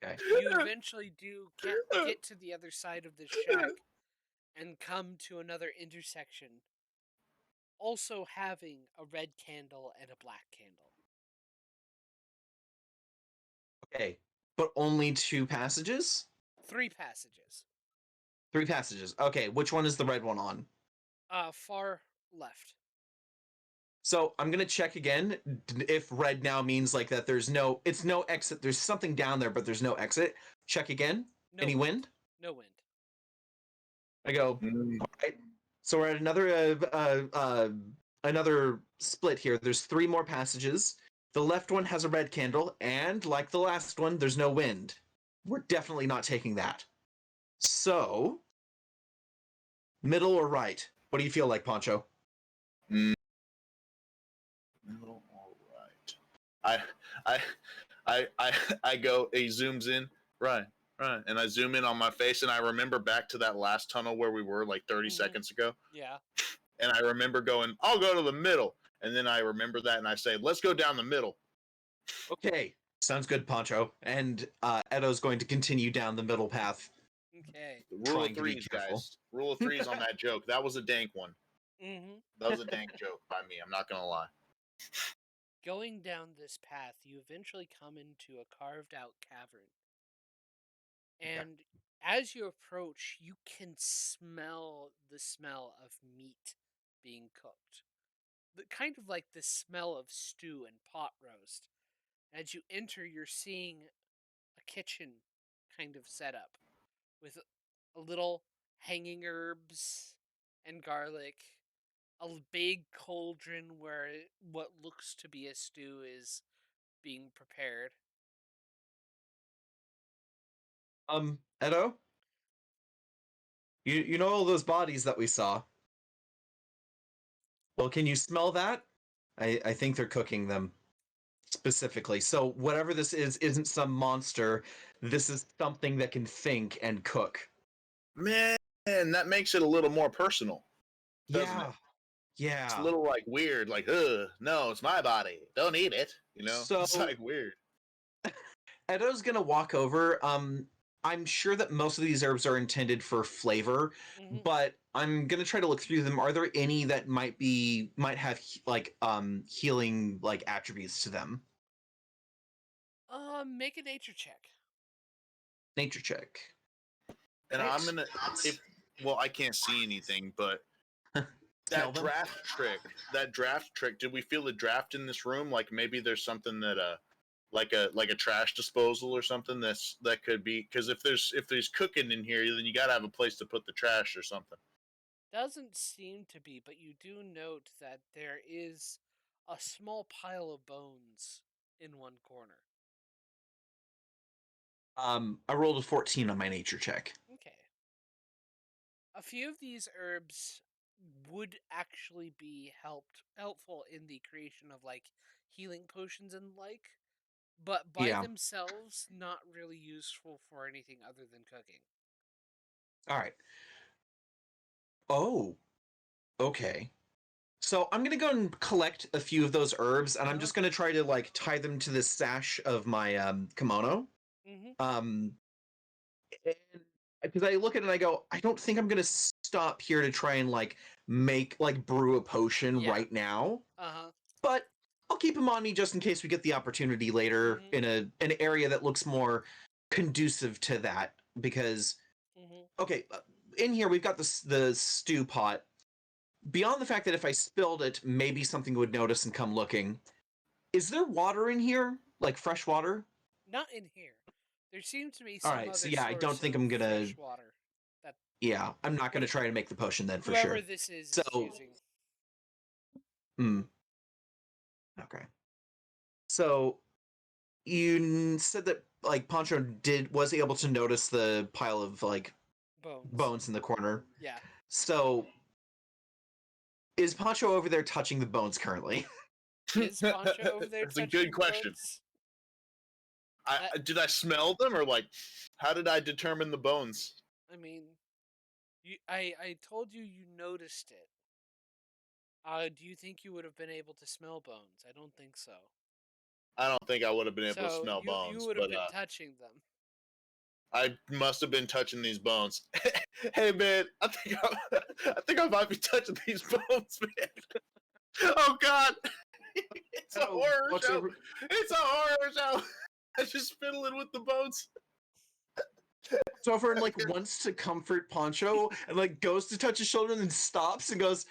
Okay. You eventually get to the other side of this shack and come to another intersection, also having a red candle and a black candle. Okay. But only two passages? 3 passages. Three passages. Okay, which one is the red one on? Far left. So I'm gonna check again if red now means like that it's no exit. There's something down there, but there's no exit. Check again. No Any wind. wind? No wind. I go, Mm. all right. So we're at another split here. There's three more passages. The left one has a red candle, and like the last one, there's no wind. We're definitely not taking that. So, middle or right? What do you feel like, Poncho? Middle, all right. I, I go. He zooms in. Right, right, and I zoom in on my face, and I remember back to that last tunnel where we were like 30 seconds ago, Yeah. and I remember going, "I'll go to the middle," and then I remember that, and I say, "Let's go down the middle." Okay, sounds good, Poncho. And Edo's going to continue down the middle path, Okay. The rule of trying to be threes, careful. guys. Rule of threes on that joke. That was a dank one. Mm-hmm. That was a dank joke by me. I'm not gonna lie. Going down this path, you eventually come into a carved out cavern. And as you approach, you can smell the smell of meat being cooked. Kind of like the smell of stew and pot roast. As you enter, you're seeing a kitchen kind of setup with a little hanging herbs and garlic, a big cauldron where what looks to be a stew is being prepared. Edo, you know all those bodies that we saw? Well, can you smell that? I think they're cooking them specifically. So whatever this is isn't some monster. This is something that can think and cook. Man, that makes it a little more personal, doesn't it? Yeah. It's a Yeah. little like weird, like, no, it's my body. Don't eat it. You know? It's So like weird. Edo's gonna walk over. I'm sure that most of these herbs are intended for flavor, Hmm. but I'm gonna try to look through them. Are there any that might have like healing like attributes to them? Make a nature check. Nature check. And Right. I'm gonna if well, I can't see anything, but Smell them. that draft trick, did we feel the draft in this room? Like maybe there's something that like a trash disposal or something that could be, because if there's cooking in here, then you gotta have a place to put the trash or something. Doesn't seem to be, but you do note that there is a small pile of bones in one corner. I rolled a 14 on my nature check. Okay. A few of these herbs would actually be helpful in the creation of like healing potions and like, but by Yeah. themselves not really useful for anything other than cooking. All right. Oh, okay. So I'm gonna go and collect a few of those herbs, and I'm Uh-huh. just gonna try to like tie them to the sash of my kimono. Mhm. Um, because I look at it and I go, I don't think I'm gonna stop here to try and like make like brew a potion Yeah. right now. Uh-huh. But I'll keep them on me just in case we get the opportunity later Mhm. in an area that looks more conducive to that. Because Mhm. okay, in here we've got the stew pot. Beyond the fact that if I spilled it, maybe something would notice and come looking. Is there water in here? Like fresh water? Not in here. There seems to be All some right, so other yeah, I don't source think of I'm gonna. fresh water that Yeah, I'm not gonna what try to make the potion then for whoever sure. this So, is using. hmm, okay. So said that like Poncho was able to notice the pile of like Bones. bones in the corner. Yeah. So is Poncho over there touching the bones currently? Is Poncho over there That's a touching good the question. bones? Did I smell them, or like, how did I determine the bones? I mean, I told you you noticed it. Do you think you would have been able to smell bones? I don't think so. I don't think I would have been able to So smell you bones, would have but been touching them. I must have been touching these bones. Hey man, I think I might be touching these bones, man. Oh god, it's a Edo horror walks show. over. It's a horror show. I just fiddling with the bones. Over and like wants to comfort Poncho and like goes to touch his shoulder and then stops and goes,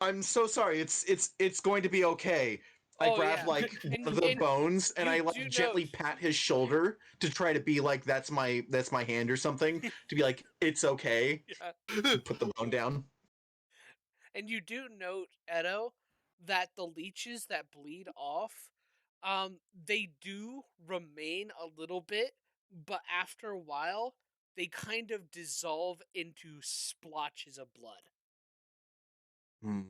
"I'm so sorry. It's going to be okay." I Oh grab yeah, like and one of the and bones and you I do like note. gently pat his shoulder to try to be like that's my hand or something to be like it's okay. Yeah. And put the bone down. And you do note, Edo, that the leeches that bleed off, they do remain a little bit, but after a while, they kind of dissolve into splotches of blood. Hmm.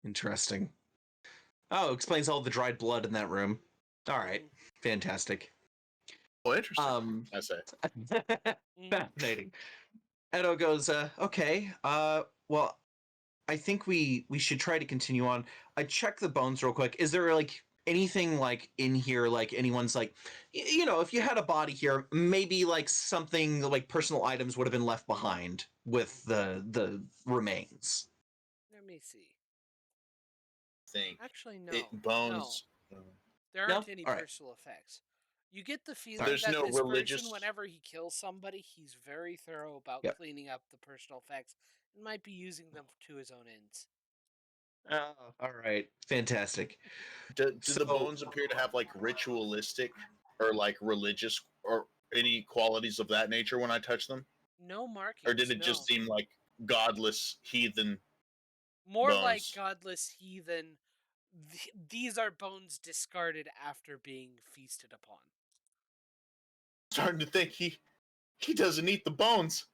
Interesting. Oh, explains all the dried blood in that room. All right, Mm-hmm. fantastic. Oh, interesting. Um, I say. Mm-hmm. fascinating. Edo goes, okay. Well, I think we should try to continue on. I check the bones real quick. Is there like anything like in here, like anyone's like, if you had a body here, maybe like something like personal items would have been left behind with the remains. Let me see. Think Actually, it no. No. bones. There No, aren't any all right, personal effects. You get the all feeling right. There's that no this person, religious. whenever he kills somebody, he's very thorough about Yep. cleaning up the personal effects and might be using them to his own ends. Oh, all right, fantastic. Do the So bones appear to have like ritualistic or like religious or any qualities of that nature when I touch them, No or did markings, it just no. seem like godless heathen More like bones? godless heathen. These are bones discarded after being feasted upon. Starting to think he doesn't eat the bones.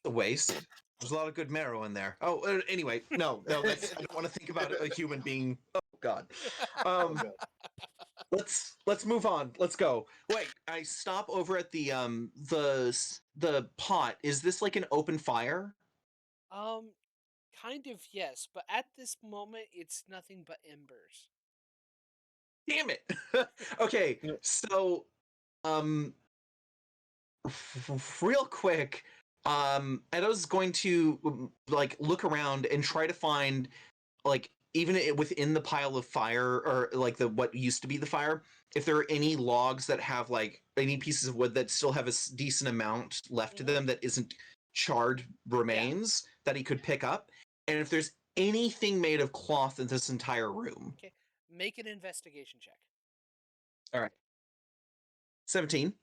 the waste. There's a lot of good marrow in there. Oh, anyway, no, that's I don't want to think about a human being. Oh God. Oh Um, god. let's move on. Let's go. Wait, I stop over at the pot. Is this like an open fire? um, kind of yes, but at this moment, it's nothing but embers. Damn it. Okay, so um, real quick, Edo's going to like look around and try to find like even within the pile of fire or like the what used to be the fire, if there are any logs that have like any pieces of wood that still have a decent amount left to Mm-hmm. them that isn't charred Yeah. remains that he could pick up, and if there's anything made of cloth in this entire room. Okay. Make an investigation check. All right, 17.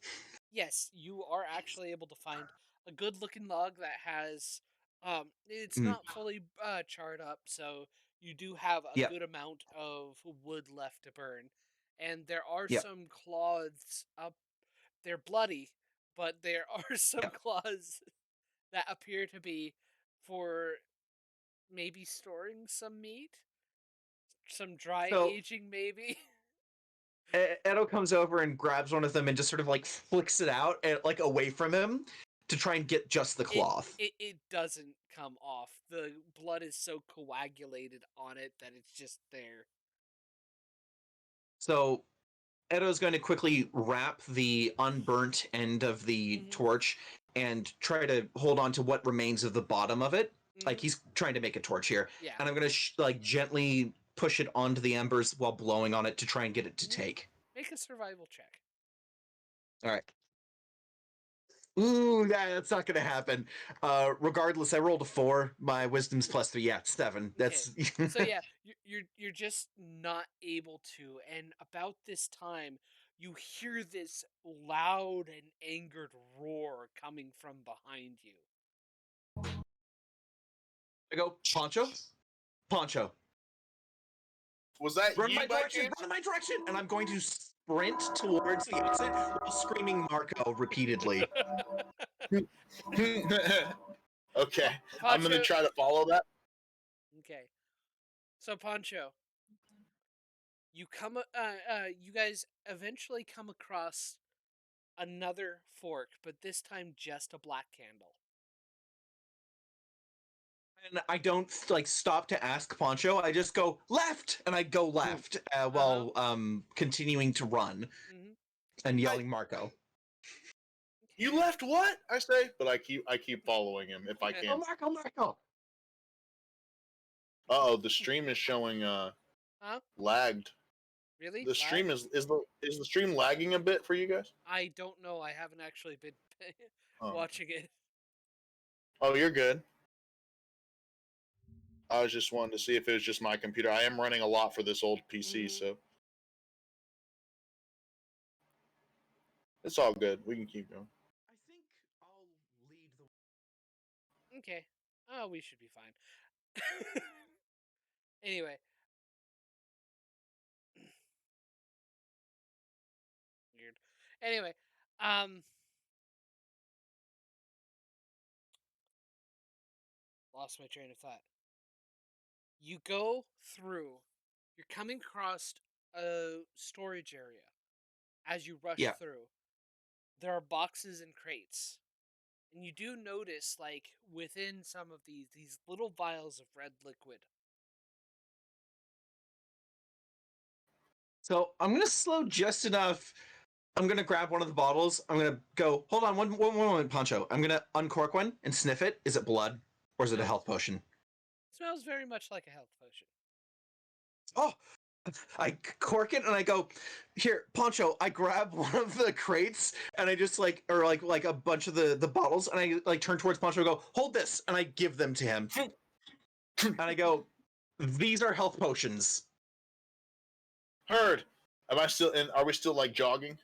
Yes, you are actually able to find a good looking log that has it's Mm, not fully charred up, so you do have a yep, good amount of wood left to burn. And there are yep, some cloths up, they're bloody, but there are some yep. cloths that appear to be for maybe storing some meat, some dry So aging maybe. Edo comes over and grabs one of them and just sort of like flicks it out and like away from him to try and get just the it cloth. it doesn't come off. The blood is so coagulated on it that it's just there. So Edo's going to quickly wrap the unburnt end of the Mhm. torch and try to hold on to what remains of the bottom of it. Like Mhm. he's trying to make a torch here, Yeah. and I'm going to like gently push it onto the embers while blowing on it to try and get it to Mhm. take. Make a survival check. All right. Ooh, that's not going to happen. Regardless, I rolled a 4. My wisdom's +3. Yeah, it's 7. Okay. That's So yeah, you're just not able to. And about this time, you hear this loud and angered roar coming from behind you. I go, Poncho, Poncho, Was that run in you my by direction, chance? run in my direction, and I'm going to sprint towards the exit while screaming Marco repeatedly. Okay, I'm gonna Pancho. try to follow that. Okay. So Pancho, you guys eventually come across another fork, but this time just a black candle. And I don't like stop to ask Poncho. I just go left, and I go left while continuing to run Mm-hmm. and yelling Marco. You left what? I say, but I keep following him if I Oh, can. Marco, Marco. Oh, the stream is showing Huh? lagged. Really? The Lag? stream is the stream lagging a bit for you guys? I don't know. I haven't actually been Oh, watching it. oh, you're good. I was just wanting to see if it was just my computer. I am running a lot for this old PC, Mm-hmm. so it's all good. We can keep going. I think I'll lead the. Okay. Oh, we should be fine. Anyway. Weird. Anyway, um, lost my train of thought. You go through. You're coming across a storage area. As you rush Yeah. through, there are boxes and crates. And you do notice, like, within some of these little vials of red liquid. So I'm gonna slow just enough. I'm gonna grab one of the bottles. I'm gonna go. Hold on, one moment, Poncho. I'm gonna uncork one and sniff it. Is it blood or is it a No. health potion? Smells very much like a health potion. Oh, I cork it and I go, here, Poncho. I grab one of the crates and I just like a bunch of the bottles and I like turn towards Poncho and go, hold this, and I give them to him. And I go, these are health potions. Heard. Am I still in? Are we still like jogging?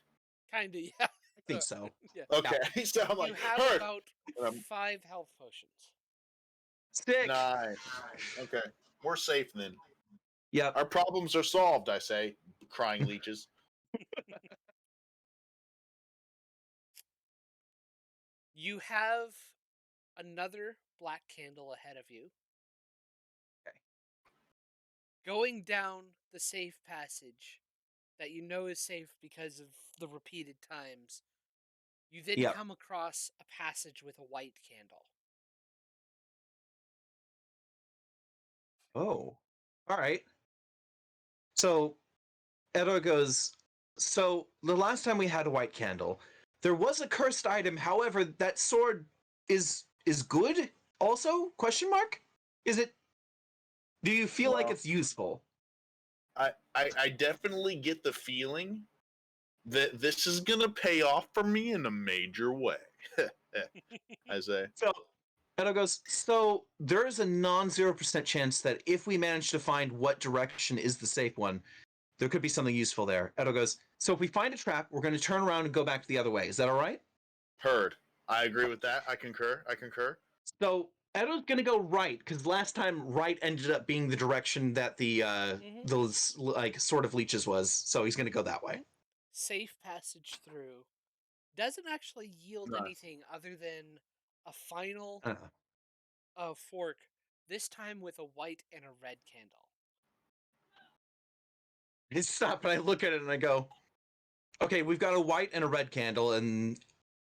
Kinda, yeah. I think so. Yeah. Okay, so I'm You like, have heard. about And I'm 5 health potions. Sick. nice. Okay, we're safe then. Yep. Our problems are solved. I say, crying leeches. You have another black candle ahead of you. Okay. Going down the safe passage that you know is safe because of the repeated times, you then Yep. come across a passage with a white candle. Oh. All right. So Edo goes, so the last time we had a white candle, there was a cursed item. However, that sword is good. Also? Question mark? Is it? Do you feel like Well, it's useful? I definitely get the feeling that this is gonna pay off for me in a major way. I say, So Edo goes, so there is a non-0% chance that if we manage to find what direction is the safe one, there could be something useful there. Edo goes, so if we find a trap, we're going to turn around and go back the other way. Is that all right? heard. I agree with that. I concur. I concur. So Edo's gonna go right because last time right ended up being the direction that the Mm-hmm. those like sort of leeches was. So he's gonna go that way. Mm-hmm. Safe passage through doesn't actually yield Nice. anything other than a final Uh, fork, this time with a white and a red candle. I stop and I look at it and I go, okay, we've got a white and a red candle, and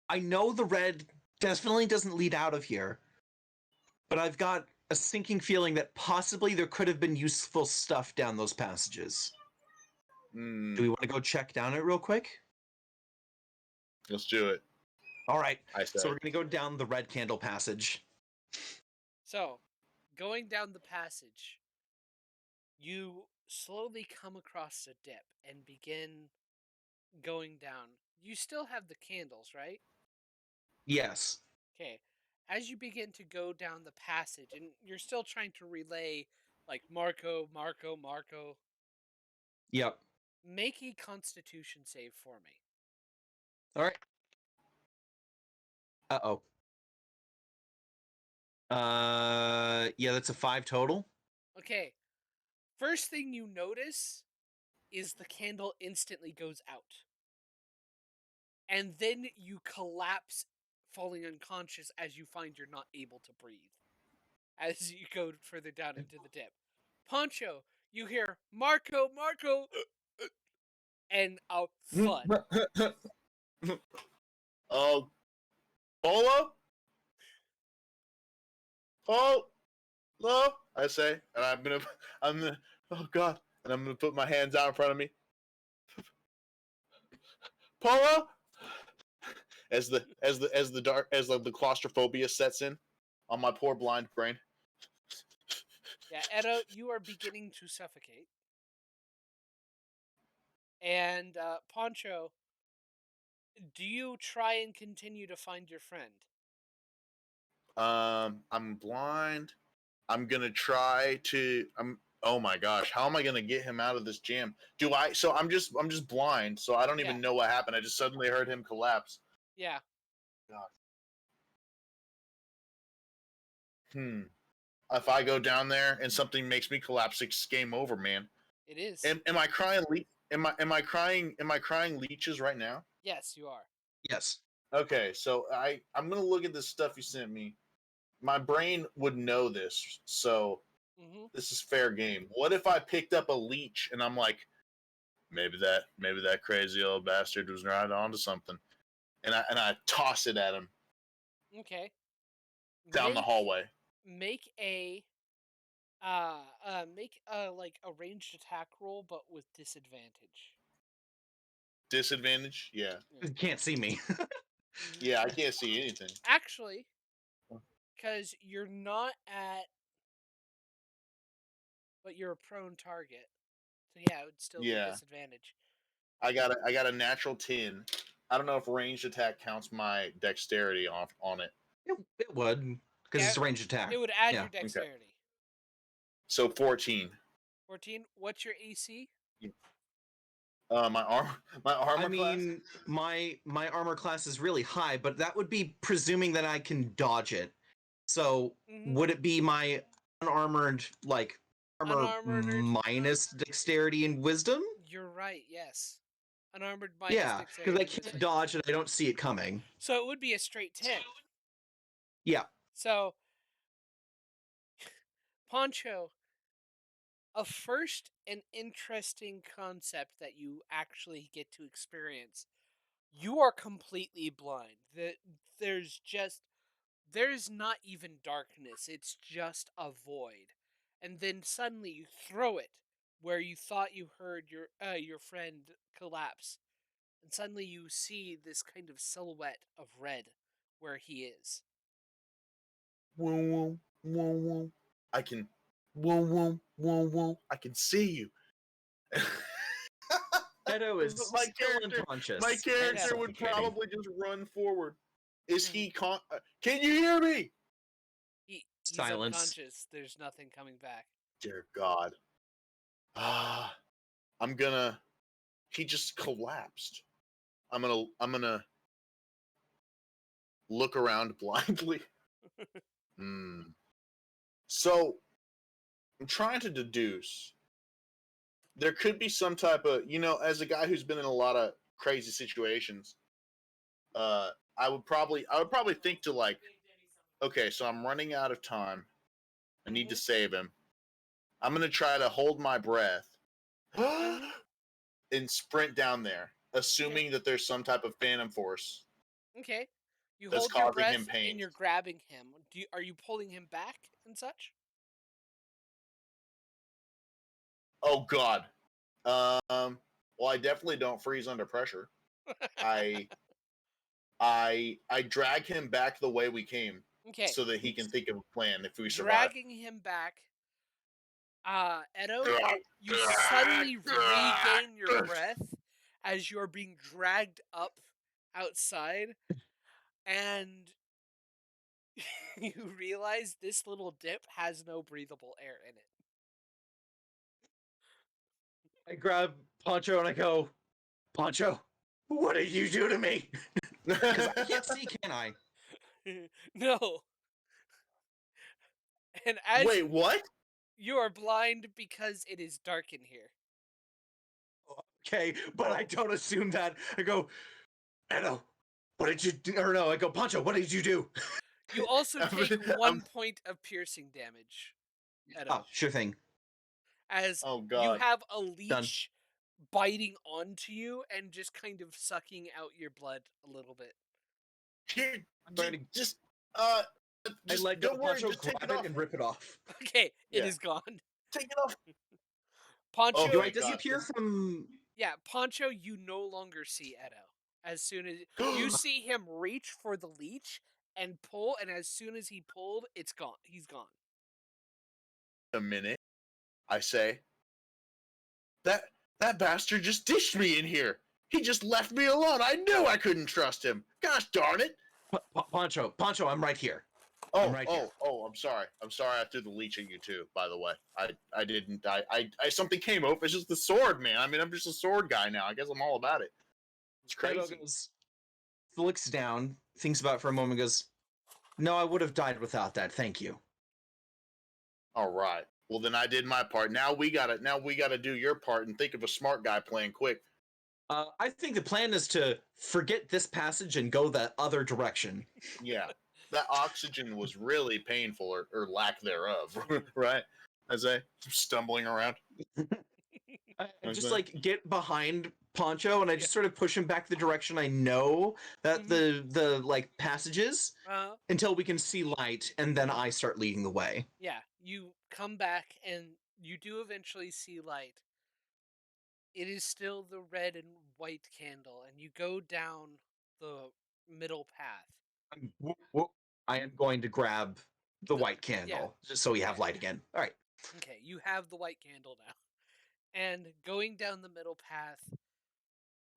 I know the red definitely doesn't lead out of here, but I've got a sinking feeling that possibly there could have been useful stuff down those passages. Do we want to go check down it real quick? Let's do it. All right. I say. So we're gonna go down the red candle passage. So, going down the passage, you slowly come across a dip and begin going down. You still have the candles, right? Yes. Okay. As you begin to go down the passage, and you're still trying to relay, like, Marco, Marco, Marco, Yep. Make a Constitution save for me. All right. Uh-oh. Yeah, that's a 5 total. Okay. First thing you notice is the candle instantly goes out. And then you collapse, falling unconscious as you find you're not able to breathe. As you go further down into the dip. Poncho, you hear, Marco, Marco, and a thud. Oh, Polo? Polo? I say, and oh God, and I'm gonna put my hands out in front of me. Polo? As the claustrophobia sets in on my poor blind brain. Yeah, Edo, you are beginning to suffocate. And Poncho, do you try and continue to find your friend? I'm blind. I'm gonna try to. Oh my gosh, how am I gonna get him out of this jam? Do I? So I'm just blind, so I don't Yeah. even know what happened. I just suddenly heard him collapse. Yeah. God. If I go down there and something makes me collapse, it's game over, man. It is. Am I crying? Am I crying? Am I crying leeches right now? Yes, you are. Yes. Okay, so I'm gonna look at this stuff you sent me. My brain would know this, so Mm-hmm. this is fair game. What if I picked up a leech and I'm like, maybe that crazy old bastard was right onto something, and I toss it at him Okay. down the Make hallway. make a make a like a ranged attack roll, but with disadvantage. Disadvantage? Yeah, Yeah. You can't see me. yeah. I can't see anything. Actually, because you're not at, but you're a prone target. So yeah, it would still be a Yeah, disadvantage. I got a natural 10. I don't know if ranged attack counts my dexterity off on it. It would, because Yeah, it's a ranged attack. it would add Yeah. your Okay, dexterity. so 14. 14. What's your AC? My I armor class. mean, my armor class is really high, but that would be presuming that I can dodge it. So Mm-hmm. would it be my unarmored, like, armor Unarmored. minus dexterity and wisdom? You're right. Yes. Unarmored minus Yeah, because dexterity I and can't wisdom. dodge and I don't see it coming. So it would be a straight 10. Yeah. So Poncho, a first and interesting concept that you actually get to experience. You are completely blind. There's just there's not even darkness. It's just a void. And then suddenly you throw it where you thought you heard your friend collapse. And suddenly you see this kind of silhouette of red where he is. Whoa, whoa, whoa, whoa. I can. Whoa, whoa, whoa, whoa. I can see you. Edo is my still character, my unconscious and Yeah. character would suffocating. probably just run forward. Is Mhm. he can you hear me? He's Silence. unconscious. There's nothing coming back. Dear God. Ah, I'm gonna. He just collapsed. I'm gonna look around blindly. Hmm. So I'm trying to deduce. There could be some type of, as a guy who's been in a lot of crazy situations. I would probably think to like, okay, so I'm running out of time. I need to Mhm. save him. I'm gonna try to hold my breath Mhm. and sprint down there, Okay. assuming that there's some type of phantom force Okay. You that's hold your causing him breath pain. and you're grabbing him. Are you pulling him back and such? Oh God. Well, I definitely don't freeze under pressure. I I drag him back the way we came Okay. so that he can think of a plan if we survive. Dragging him back. Edo, you suddenly regain your breath as you're being dragged up outside, and you realize this little dip has no breathable air in it. I grab Poncho and I go, Poncho, what did you do to me? Because I can't see, can I? No. And as Wait, what? you are blind because it is dark in here. Okay, but I don't assume that. I go, Edo, what did you do? Or no, I go, Poncho, what did you do? You also take I'm, 1 point of piercing damage, Oh, Edo, sure thing. as oh you god. have a Done. leech biting onto you and just kind of sucking out your blood a little bit. Here, I'm going to. just uh, I just let go don't of worry. Poncho, Just take grab it it, off. and rip it off. Okay, it Yeah, is gone. take it off. Oh, Do I Poncho, thank God. disappear from. yeah, Poncho, you no longer see Edo. As soon as you see him reach for the leech and pull, and as soon as he pulled, it's gone. He's gone. A minute. I say that that bastard just dished me in here. He just left me alone. I knew I couldn't trust him. Gosh darn it. Poncho, I'm right here. I'm Oh, right here. oh, oh! I'm sorry. I'm sorry. I threw the leech at you too. By the way, I didn't. I something came over. It's just the sword, man. I mean, I'm just a sword guy now. I guess I'm all about it. It's Edo crazy. goes, looks down, thinks about it for a moment, goes, no, I would have died without that. Thank you. All right. Well, then I did my part. Now we got to. Now we got to do your part and think of a smart guy playing quick. I think the plan is to forget this passage and go the other direction. Yeah, that oxygen was really painful, or lack thereof. Mhm. Right? As I stumbling around. I As just I, like get behind Poncho and I Yeah. just sort of push him back the direction I know that Mhm. the like passages Uh, until we can see light, and then I start leading the way. yeah, you come back and you do eventually see light. It is still the red and white candle, and you go down the middle path. Whoop, whoop. I am going to grab the The white Yeah, candle just so we have okay, light again. All right. okay. You have the white candle now, and going down the middle path,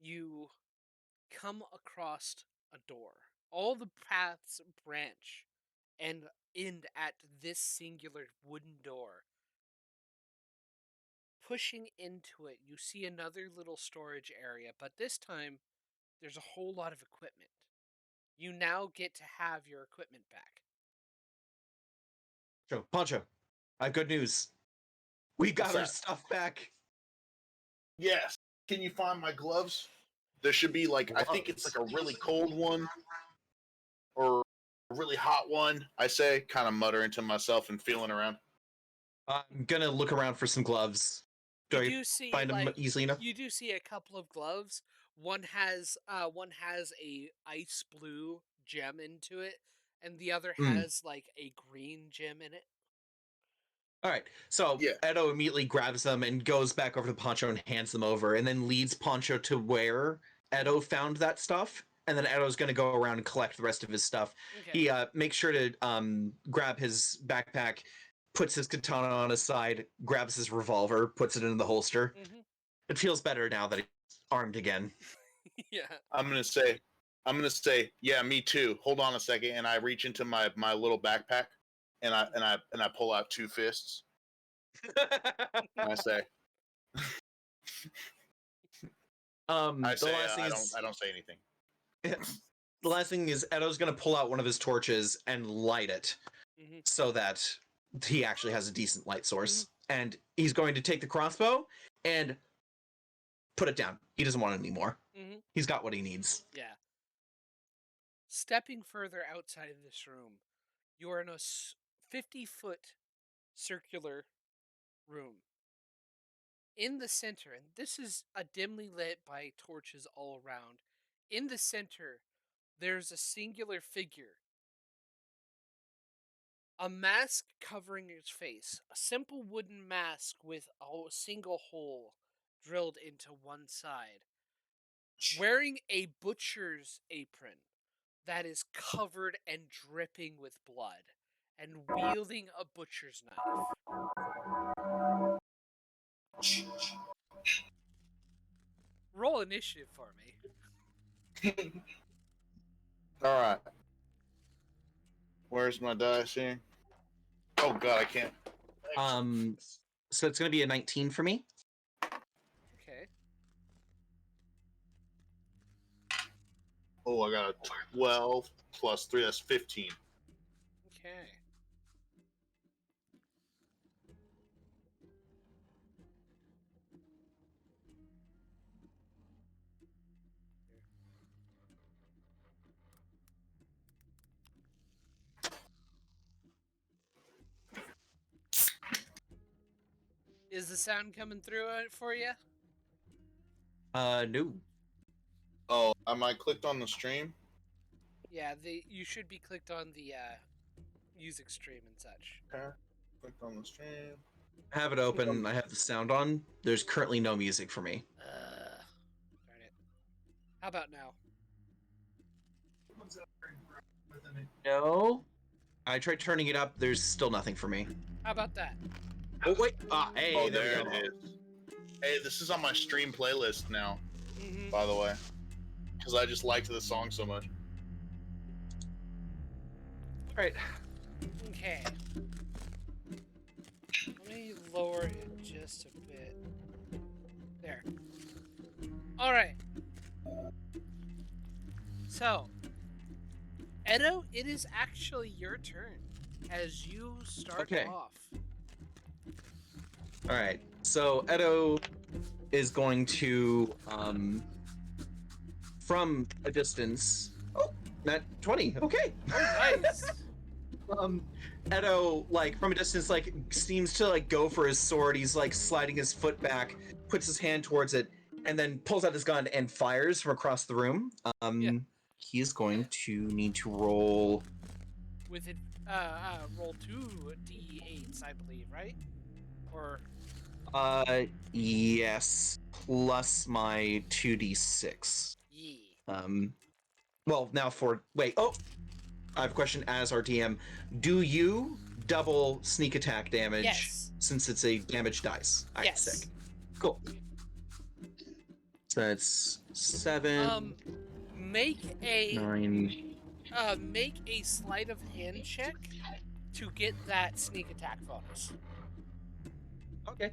you come across a door. All the paths branch and end at this singular wooden door. Pushing into it, you see another little storage area, but this time there's a whole lot of equipment. You now get to have your equipment back. Poncho, I have good news. We what's got our that? stuff back. Yes. Can you find my gloves? There should be like I think it's like Gloves. a really cold one or a really hot one. I say, kind of muttering to myself and feeling around. I'm gonna look around for some gloves. Do You I do see find them like easily enough? you do see a couple of gloves. One has a ice blue gem into it, and the other Mm. has like a green gem in it. All right. So Yeah. Edo immediately grabs them and goes back over to Poncho and hands them over, and then leads Poncho to where Edo Mhm. found that stuff. And then Edo's going to go around and collect the rest of his stuff. Okay. He makes sure to grab his backpack, puts his katana on his side, grabs his revolver, puts it in the holster. Hmm. It feels better now that he's armed again. Yeah. I'm gonna say, yeah, me too. Hold on a second, and I reach into my little backpack, and I pull out two fists, and I say, The last thing I is don't say anything. the last thing is Edo's going to pull out one of his torches and light it Hmm. so that he actually has a decent light Hmm. source. And he's going to take the crossbow and put it down. He doesn't want it anymore. Hmm. He's got what he needs. Yeah. Stepping further outside of this room, you are in a 50-foot circular room. In the center, and this is a dimly lit by torches all around, in the center, there's a singular figure. A mask covering his face. A simple wooden mask with a single hole drilled into one side. Wearing a butcher's apron that is covered and dripping with blood. And wielding a butcher's knife. Roll initiative for me. All right, where's my dice here? Oh God, I can't. Um, so it's going to be a 19 for me. Okay. Oh, I got a 12 plus 3. That's 15. Okay. Is the sound coming through it for you? No. Oh, am I clicked on the stream? Yeah, you should be clicked on the music stream and such. Okay. Clicked on the stream. I have it open. I have the sound on. There's currently no music for me. Darn it. How about now? No. I tried turning it up. There's still nothing for me. How about that? Oh wait. Hey, Oh, there there we go. it is. Hey, this is on my stream playlist now, Mm-hmm. by the way, because I just liked the song so much. All right. Okay. Let me lower it just a bit. There. Alright. So, Edo, it is actually your turn as you start Okay. off. All right. So Edo is going to, from a distance. Oh, nat 20. Okay. Oh, nice. Edo, like from a distance, like seems to like go for his sword. He's like sliding his foot back, puts his hand towards it, and then pulls out his gun and fires from across the room. Yeah. He's going to need to roll. With it, roll 2 d8s, I believe, right? Or Yes, plus my 2d6. ye. Well, now for wait. Oh, I have a question as our DM. Do you double sneak attack damage? Yes. Since it's a damage dice. Alright, Yes. sick. Cool. So that's 7, Make a 9. make a sleight of hand check to get that sneak attack bonus. Okay.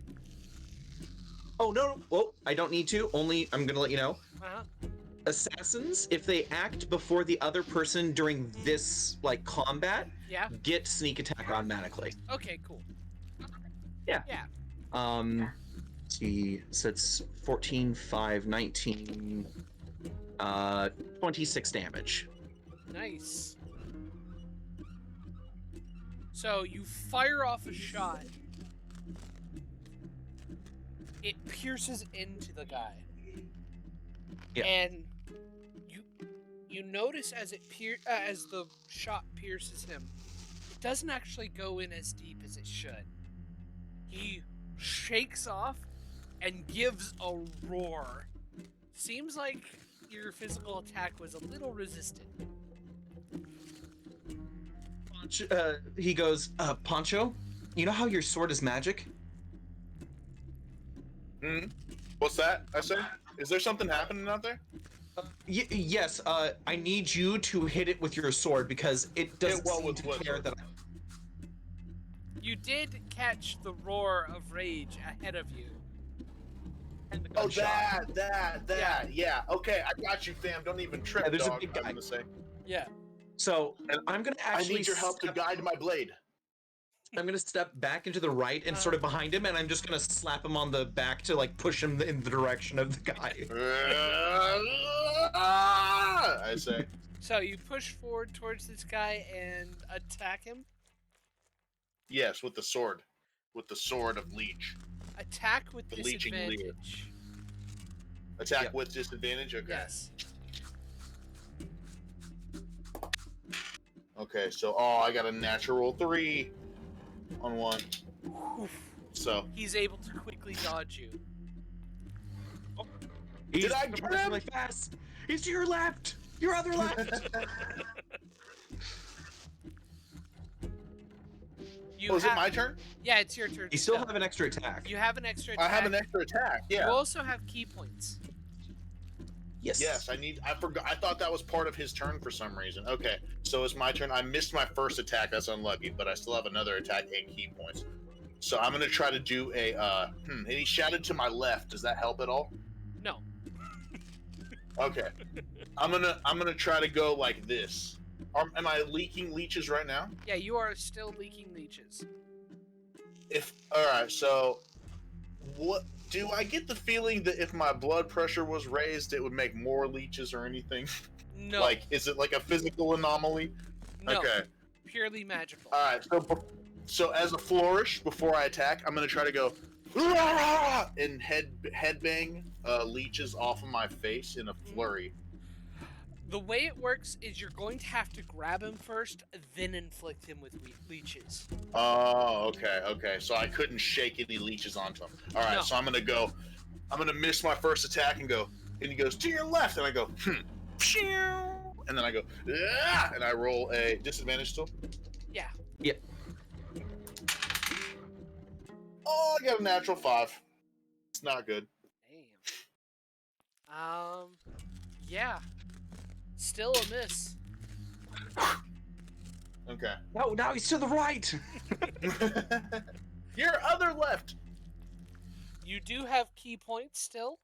Oh no! Well, I don't need to. Only I'm gonna let you know. Uh-huh. Assassins, if they act before the other person during this like combat, Yeah. get sneak attack automatically. Okay, cool. Yeah. Yeah. Let's see, so it's 14, 5, 19, 26 damage. Nice. So you fire off a shot. It pierces into the guy. Yeah. And you notice as as the shot pierces him, it doesn't actually go in as deep as it should. He shakes off and gives a roar. Seems like your physical attack was a little resistant. He goes, Poncho, you know how your sword is magic? Hmm. What's that? I say. Is there something happening out there? Yes, I need you to hit it with your sword because it doesn't what seem with to what care sword? that You did catch the roar of rage ahead of you. and the Oh, gunshot. that. Yeah. Okay, I got you, fam. Don't even trip, Yeah, there's a dog. big I'm guy. gonna say. Yeah. So And I'm gonna I actually need your help to guide my blade. I'm gonna step back into the right and sort of behind him, and I'm just gonna slap him on the back to like push him in the direction of the guy. I say. So you push forward towards this guy and attack him. Yes, with the sword. With the sword of leech. Attack with The leeching leer. disadvantage. Attack Yep. with disadvantage? Okay. Yes. Okay, so I got a natural 3 on one. Oof. So He's able to quickly dodge you. He's Did I get him? really fast. He's to your left. Your other left. You is it my turn? Yeah, it's your turn. You still have an extra attack. You have an extra I attack. have an extra attack. Yeah. You also have key points. Yes. Yes, I forgot. I thought that was part of his turn for some reason. Okay, so it's my turn. I missed my first attack. That's unlucky, but I still have another attack and key points. So I'm gonna try to do a. And he shouted to my left. Does that help at all? No. Okay. I'm gonna try to go like this. Am I leaking leeches right now? Yeah, you are still leaking leeches. All right, so what do I get the feeling that if my blood pressure was raised, it would make more leeches or anything? No. Like, is it like a physical anomaly? No. Okay. Purely magical. All right. So as a flourish, before I attack, I'm gonna try to go and headbang leeches off of my face in a flurry. The way it works is you're going to have to grab him first, then inflict him with leeches. Oh, okay, okay. So I couldn't shake any leeches onto him. All right, No. so I'm gonna miss my first attack and go, and he goes to your left, and I go, and then I go, and I roll a disadvantage still. Yeah. Yeah. Oh, I got a natural 5. It's not good. Damn. Yeah. Still a miss. Okay. No, now he's to the right. Your other left. You do have key points still.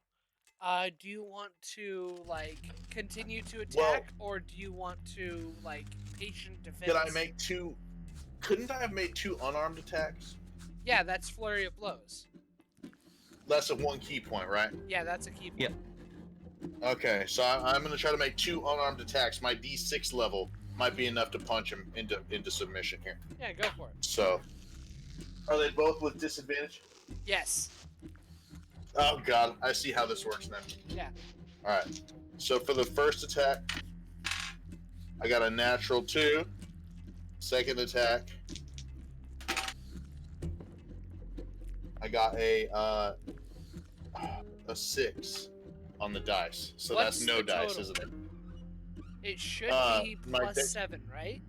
Do you want to like continue to attack, or do you want to like patient defense? Did I make 2? Couldn't I have made 2 unarmed attacks? Yeah, that's flurry of blows. That's a 1 key point, right? Yeah, that's a key point. Yep. Okay, so I'm going to try to make 2 unarmed attacks. My D6 level might be enough to punch him into submission here. Yeah, go for it. So, are they both with disadvantage? Yes. Oh god, I see how this works now. Yeah. All right. So for the first attack, I got a natural 2. Second attack, I got a 6 on the dice. So What's that's no the dice, total? isn't it? It should be my plus 7, right?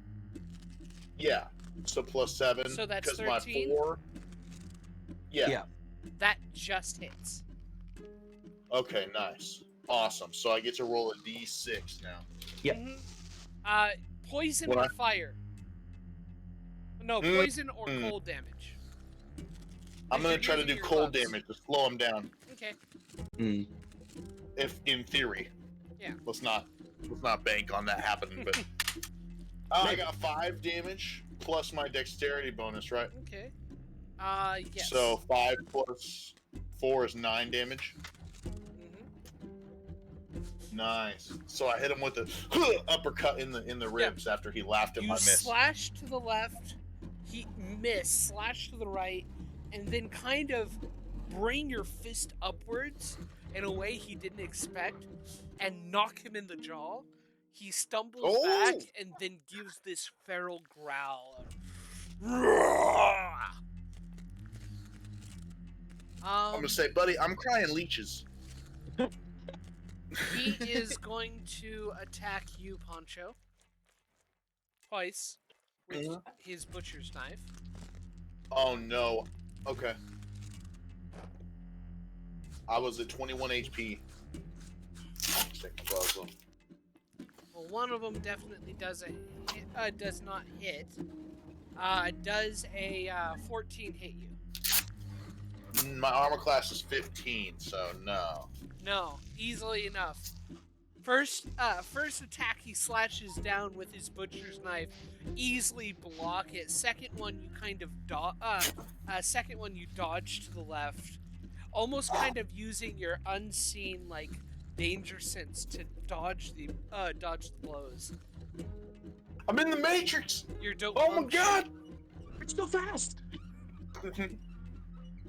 Yeah. So plus 7. So that's 'cause my 13? 4. Yeah. Yeah. That just hits. Okay, nice. Awesome. So I get to roll a D6 now. Yep. Poison What? or fire? No, poison or cold damage. I'm If gonna you're try to using do your cold gloves. damage to slow him down. Okay. If in theory. Yeah. Let's not bank on that happening, but I got 5 damage plus my dexterity bonus, right? Okay. Yes. So 5 plus 4 is 9 damage. Nice. So I hit him with the uppercut in the ribs after he laughed at You my miss. slash to the left, he missed, slash to the right, and then kind of bring your fist upwards in a way he didn't expect and knock him in the jaw. He stumbles back and then gives this feral growl. I'm gonna say, buddy, I'm crying leeches. He is going to attack you, Poncho. Twice with his butcher's knife. Oh no. Okay. I was at 21 HP. Well, one of them definitely does not hit. Does a 14 hit you? My armor class is 15, so no. No, easily enough. First attack he slashes down with his butcher's knife, easily block it. Second one you kind of dodge to the left, almost kind of using your unseen like danger sense to dodge the blows. I'm in the Matrix. You're dope. Oh my god! It's so fast.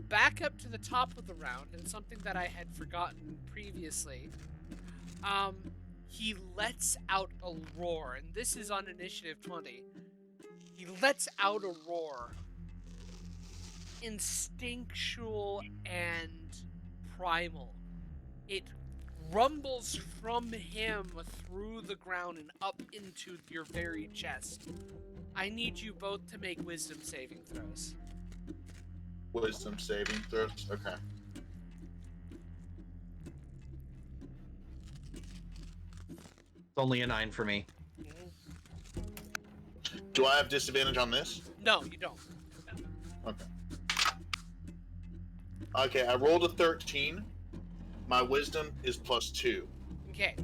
Back up to the top of the round, and something that I had forgotten previously. He lets out a roar, and this is on initiative 20. He lets out a roar. Instinctual and primal. It rumbles from him through the ground and up into your very chest. I need you both to make wisdom saving throws. Wisdom saving throws. Okay. It's only a 9 for me. Do I have disadvantage on this? No, you don't. Okay. Okay, I rolled a 13. My wisdom is +2. Okay.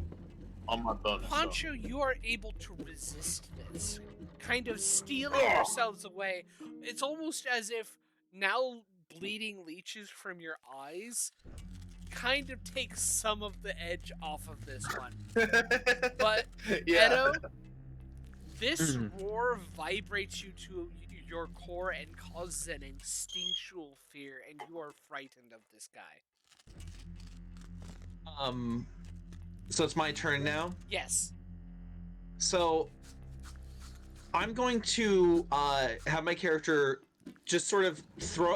on my bonus. Poncho, you are able to resist this, kind of stealing So. yourselves away. It's almost as if now bleeding leeches from your eyes kind of takes some of the edge off of this one. But Yeah. Edo, this Mhm. roar vibrates you to your core and causes an instinctual fear, and you are frightened of this guy. So it's my turn now. Yes. So I'm going to have my character just sort of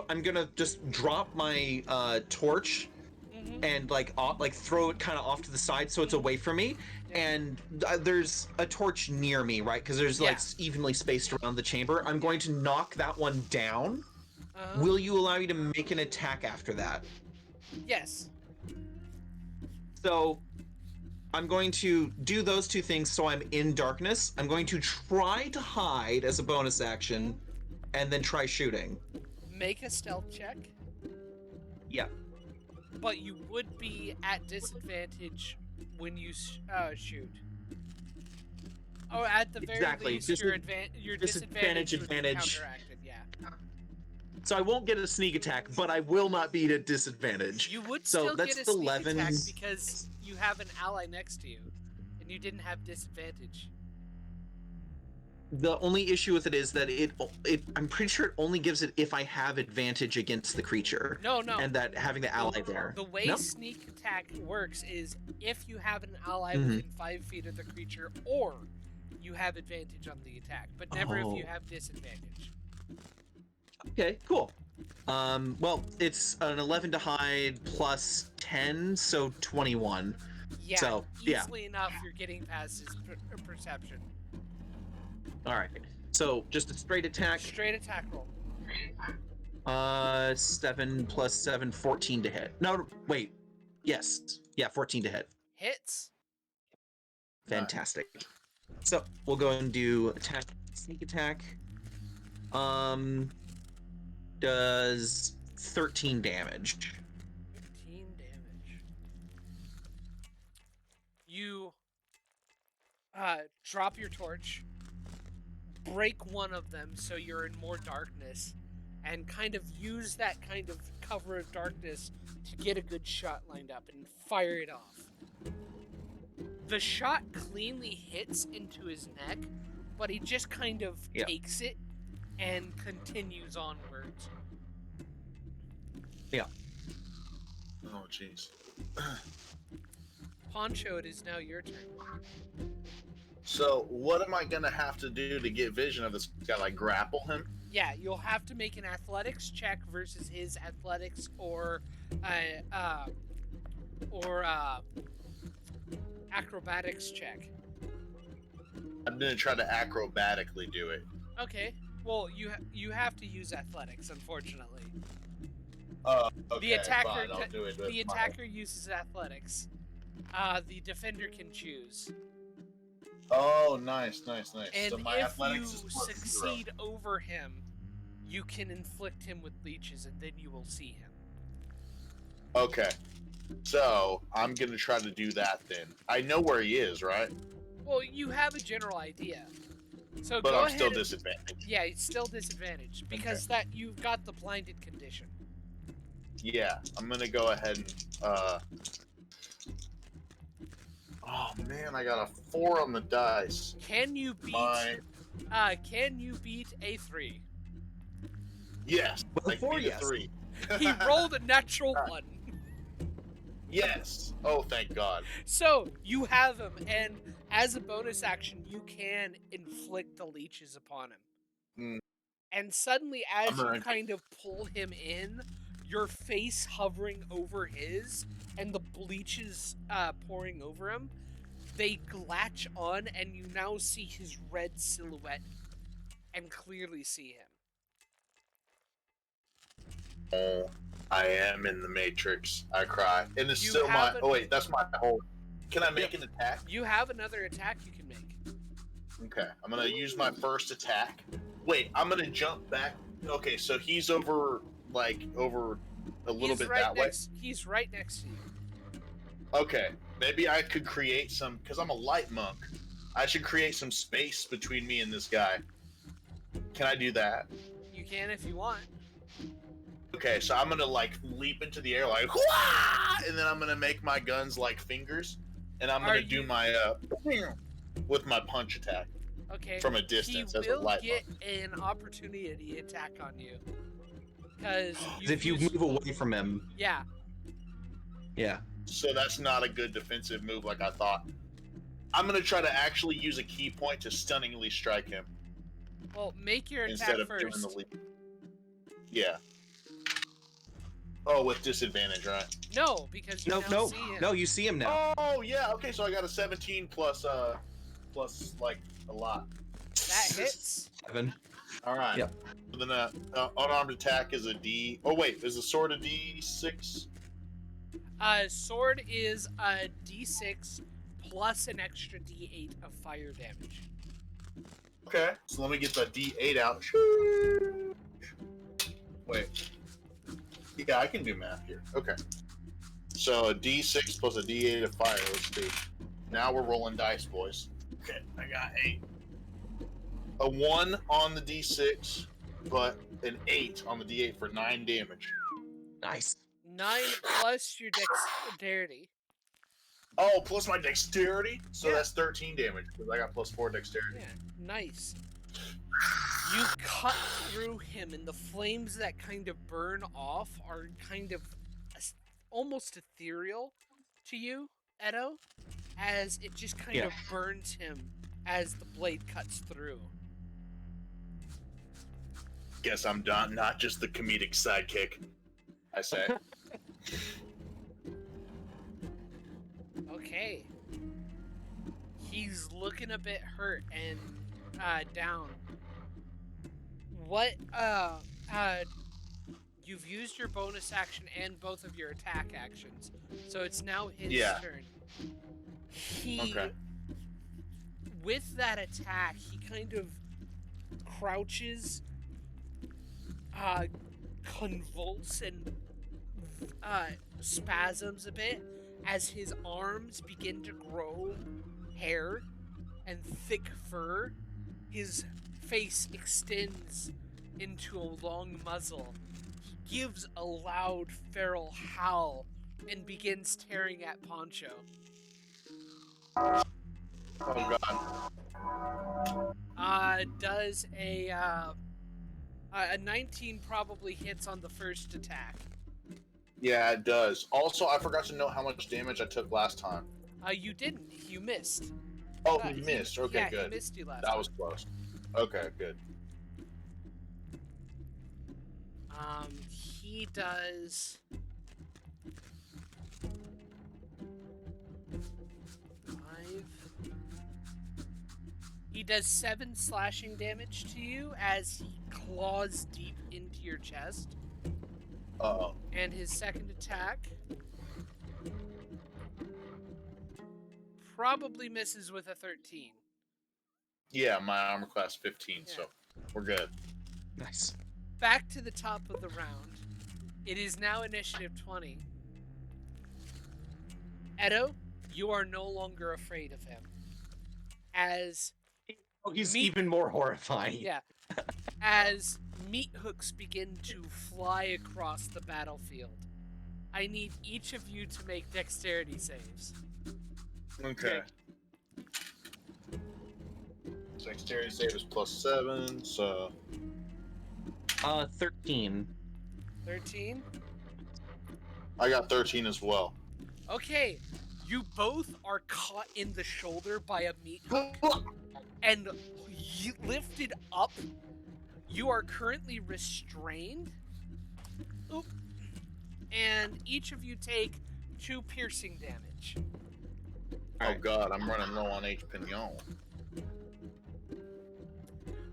I'm gonna just drop my torch Mm-hmm. and like throw it kind of off to the side so it's Mhm. away from me. Yeah. And there's a torch near me, right? Because there's like Yeah. evenly spaced around the chamber. I'm going to knock that one down. Uh-huh. Will you allow me to make an attack after that? Yes. So I'm going to do those two things so I'm in darkness. I'm going to try to hide as a bonus action and then try shooting. Make a stealth check, Yeah. but you would be at disadvantage when you shoot. Or at the very Exactly. least, your disadvantage would be advantage. counteracted. Yeah. So I won't get a sneak attack, but I will not be at a disadvantage. You would So still that's get a sneak 11. attack because you have an ally next to you, and you didn't have disadvantage. The only issue with it is that I'm pretty sure it only gives it if I have advantage against the creature. No, no. And that having the ally there. The way Nope. sneak attack works is if you have an ally Mhm. within 5 feet of the creature, or you have advantage on the attack, but never if you Oh. have disadvantage. Okay, cool. Well, it's an 11 to hide plus 10, so 21. Yeah, So, yeah. easily enough you're getting past his perception. All right. So just a straight attack. Straight attack roll. 7 plus 7, 14 to hit. No, wait. Yes. Yeah, 14 to hit. Hits. Fantastic. So we'll go and do attack, sneak attack. Does 13 damage. 15 damage. You drop your torch, break one of them so you're in more darkness, and kind of use that kind of cover of darkness to get a good shot lined up and fire it off. The shot cleanly hits into his neck, but he just kind of takes it and continues onwards. Yeah. Oh, jeez. Poncho, it is now your turn. So, what am I gonna have to do to get vision of this guy? Like, grapple him? Yeah, you'll have to make an athletics check versus his athletics or acrobatics check. I'm gonna try to acrobatically do it. Okay. Well, you have to use athletics, unfortunately. Okay, The attacker fine, I'll do it with the my- attacker uses athletics. The defender can choose. Oh, nice. And So my if athletics you is plus succeed over him, you can inflict him with leeches, and then you will see him. 0. Okay. So, I'm gonna try to do that then. I know where he is, right? Well, you have a general idea. So But go I'm ahead still and- disadvantaged. Yeah, it's still disadvantaged because that you've got the blinded condition. Yeah, I'm gonna go ahead and, Oh, man, I got a 4 on the dice. Can you beat a 3? Yes. Well, I can 4, beat a yes. 3. He rolled a natural 1. Yes. Oh, thank God. So, you have him, and as a bonus action, you can inflict the leeches upon him. Mm. And suddenly, as I'm you ready. kind of pull him in, your face hovering over his, and the leeches pouring over him, they latch on, and you now see his red silhouette and clearly see him. Oh, I am in the Matrix. I cry. And it's You still my. have Oh wait, that's my whole. Can I make Yep. an attack? You have another attack you can make. Okay, I'm gonna use my first attack. Wait, I'm gonna jump back. Okay, so he's over a little bit that way. He's right next to you. Okay, maybe I could create some, because I'm a light monk. I should create some space between me and this guy. Can I do that? You can if you want. Okay, so I'm gonna like leap into the air like, Wah! And then I'm gonna make my guns like fingers, and I'm Are gonna do you my with my punch attack okay? from a He distance as a will light get monk. an opportunity attack on you because As if you move away from him. Yeah. Yeah. So that's not a good defensive move like I thought. I'm gonna try to actually use a key point to stunningly strike him Well, make your attack instead of doing the first. leap. Yeah. Oh, with disadvantage, right? No, because you No, now no, see him. no. You see him now. Oh yeah. Okay, so I got a 17 plus like a lot. That hits. 7. All right. Yep. So then unarmed attack is a D. Oh wait, is the sword a D6? Sword is a D6 plus an extra D8 of fire damage. Okay. So let me get the D8 out. Wait. Yeah, I can do math here. Okay. So a D6 plus a D8 of fire. Let's see. Now we're rolling dice, boys. Okay, I got 8. A 1 on the D6, but an 8 on the D8 for 9 damage. Nice. 9 plus your dexterity. Oh, plus my dexterity? So Yeah. that's 13 damage, because I got plus 4 dexterity. Yeah, nice. You cut through him, and the flames that kind of burn off are kind of almost ethereal to you, Edo, as it just kind of burns him as the blade cuts through. Guess I'm not just the comedic sidekick, I say. Okay. He's looking a bit hurt and down. What you've used your bonus action and both of your attack actions. So it's now his turn. Okay. With that attack, he kind of crouches, convulse and spasms a bit as his arms begin to grow hair and thick fur. His face extends into a long muzzle. He gives a loud feral howl and begins tearing at Poncho. Oh god. Does a 19 probably hits on the first attack. Yeah, it does. Also, I forgot to note how much damage I took last time. You didn't. You missed. Oh, he missed. Okay, yeah, good. He missed you last that time. was close. Okay, good. He does 5. He does 7 slashing damage to you as he claws deep into your chest. Uh-oh. And his second attack probably misses with a 13. Yeah, my armor class 15, so we're good. Nice. Back to the top of the round. It is now initiative 20. Edo, you are no longer afraid of him. As he's even more horrifying. Yeah. As meat hooks begin to fly across the battlefield. I need each of you to make dexterity saves. Okay. Dexterity save is +7, so 13. 13? I got 13 as well. Okay, you both are caught in the shoulder by a meat hook and lifted up. You are currently restrained. Oop. And each of you take 2 piercing damage. Oh god, I'm running low on H Pignon.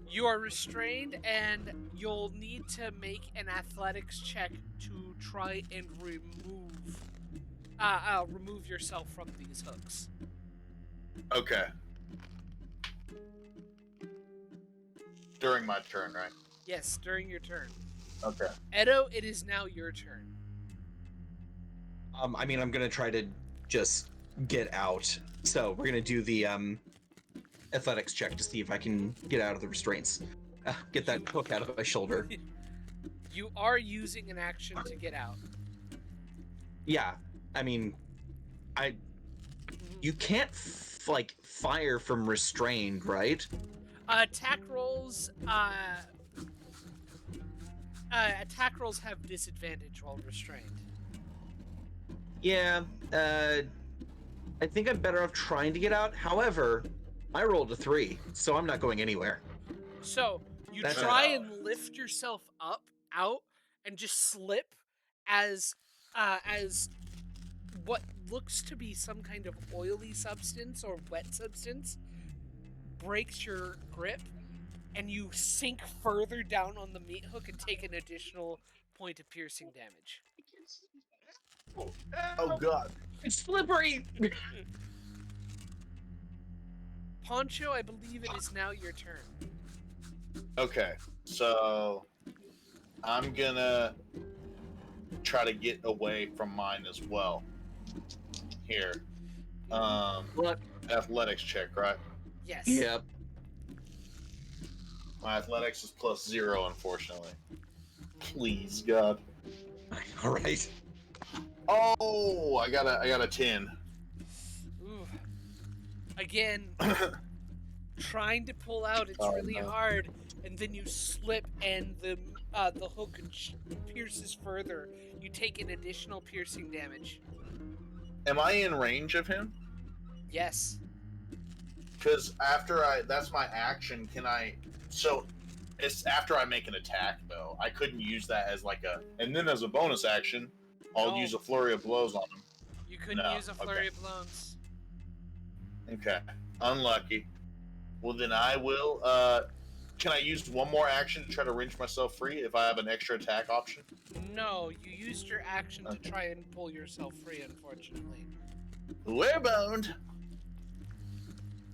You are restrained, and you'll need to make an athletics check to try and remove yourself from these hooks. Okay. During my turn, right? Yes, during your turn. Okay. Edo, it is now your turn. I mean, I'm gonna try to just get out. So we're gonna do the athletics check to see if I can get out of the restraints. Get that hook out of my shoulder. You are using an action to get out. Yeah, I mean, you can't fire from restrained, right? Attack rolls. Attack rolls have disadvantage while restrained. Yeah, I think I'm better off trying to get out. However, I rolled a 3, so I'm not going anywhere. So you That's try it. and lift yourself up, out, and just slip as what looks to be some kind of oily substance or wet substance breaks your grip, and you sink further down on the meat hook and take an additional point of piercing damage. Oh god. It's slippery. Poncho, I believe it is now your turn. Okay, so I'm gonna try to get away from mine as well. Here, What? athletics check, right? Yes. Yeah. My athletics is +0, unfortunately. Please, God. All right. Oh, I got a 10. Ooh. Again, trying to pull out, it's Oh, really no. hard, and then you slip, and the hook pierces further. You take an additional piercing damage. Am I in range of him? Yes. Because that's my action. Can I? So it's after I make an attack, though. I couldn't use that as and then as a bonus action, I'll No. use a flurry of blows on him. You couldn't No, use a flurry of blows. Okay, unlucky. Well, then I will. Can I use one more action to try to wrench myself free if I have an extra attack option? No, you used your action Okay. to try and pull yourself free, unfortunately. We're boned.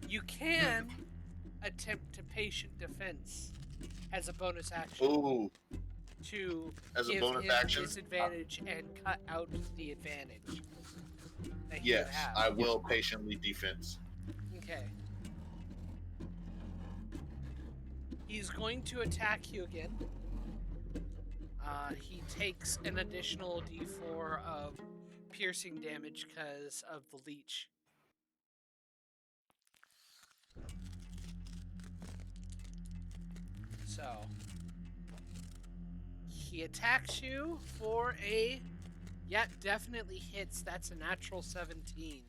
You can attempt to patient defense as a bonus action Ooh, to as a give bonus him action. disadvantage and cut out the advantage that he Yes, would have. I will patiently defense. Okay. He's going to attack you again. He takes an additional d4 of piercing damage because of the leech. So, he attacks you for definitely hits. That's a natural 17.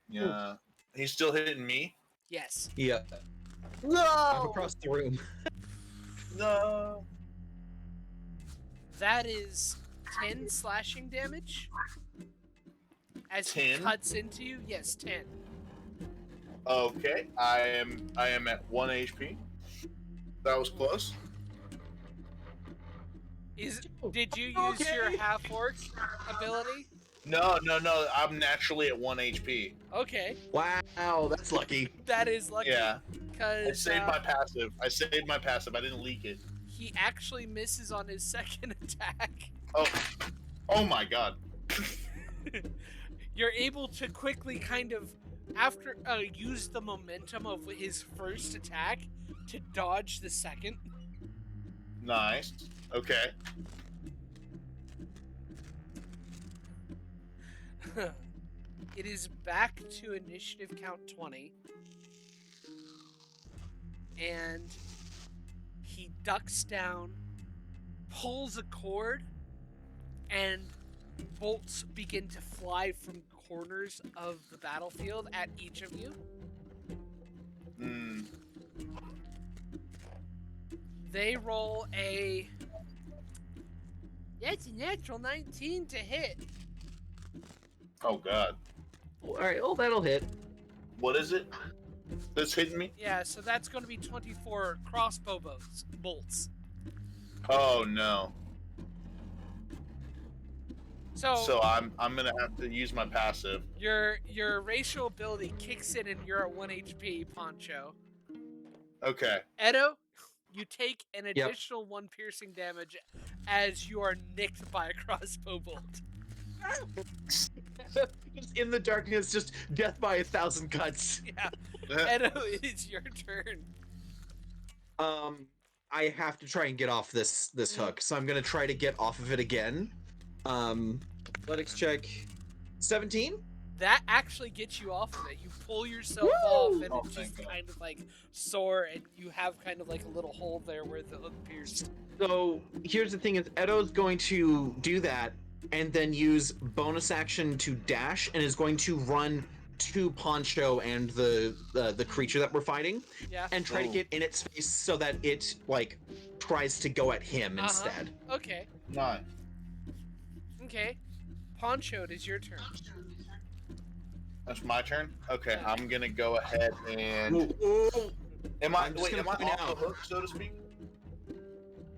Yeah, he's still hitting me. Yes. Yeah. I'm No, across the room. no. That is 10 slashing damage. As 10? he cuts into you, yes, 10. Okay, I am at 1 HP. That was close. Did you use your half-orc ability? No. I'm naturally at 1 HP. Okay, Wow, that's lucky. that is lucky. Yeah, I Because saved my passive. I didn't leak it. he actually misses on his second attack. Oh my god. You're able to quickly kind of, after use the momentum of his first attack to dodge the second. Nice. Okay. It is back to initiative count 20. And he ducks down, pulls a cord, and bolts begin to fly from corners of the battlefield at each of you. Hmm. They roll That's a natural 19 to hit. Oh god. All right. Oh, that'll hit. What is it? That's hitting me? Yeah, so that's going to be 24 crossbow bolts. Oh no. So I'm gonna have to use my passive. your racial ability kicks in and you're at 1 HP, Poncho. Okay. Edo, you take an additional 1 piercing damage as you are nicked by a crossbow bolt. Just in the darkness, just death by 1,000 cuts. Yeah. Edo, it is your turn. I have to try and get off this hook, so I'm gonna try to get off of it again. Athletics check. 17? That actually gets you off of it. You pull yourself Woo! off, and Oh, it's thank just God. kind of like sore, and you have kind of like a little hole there where the hook pierced. So here's the thing: is Edo's going to do that, and then use bonus action to dash, and is going to run to Poncho and the creature that we're fighting, Yeah. and try to Ooh. get in its face so that it like tries to go at him instead. Okay. Nice. Okay. Poncho, it is your turn. That's my turn. Okay, Yeah. I'm gonna go ahead and. Whoa. Am I I'm just am I gonna point off out. the hook, so to speak?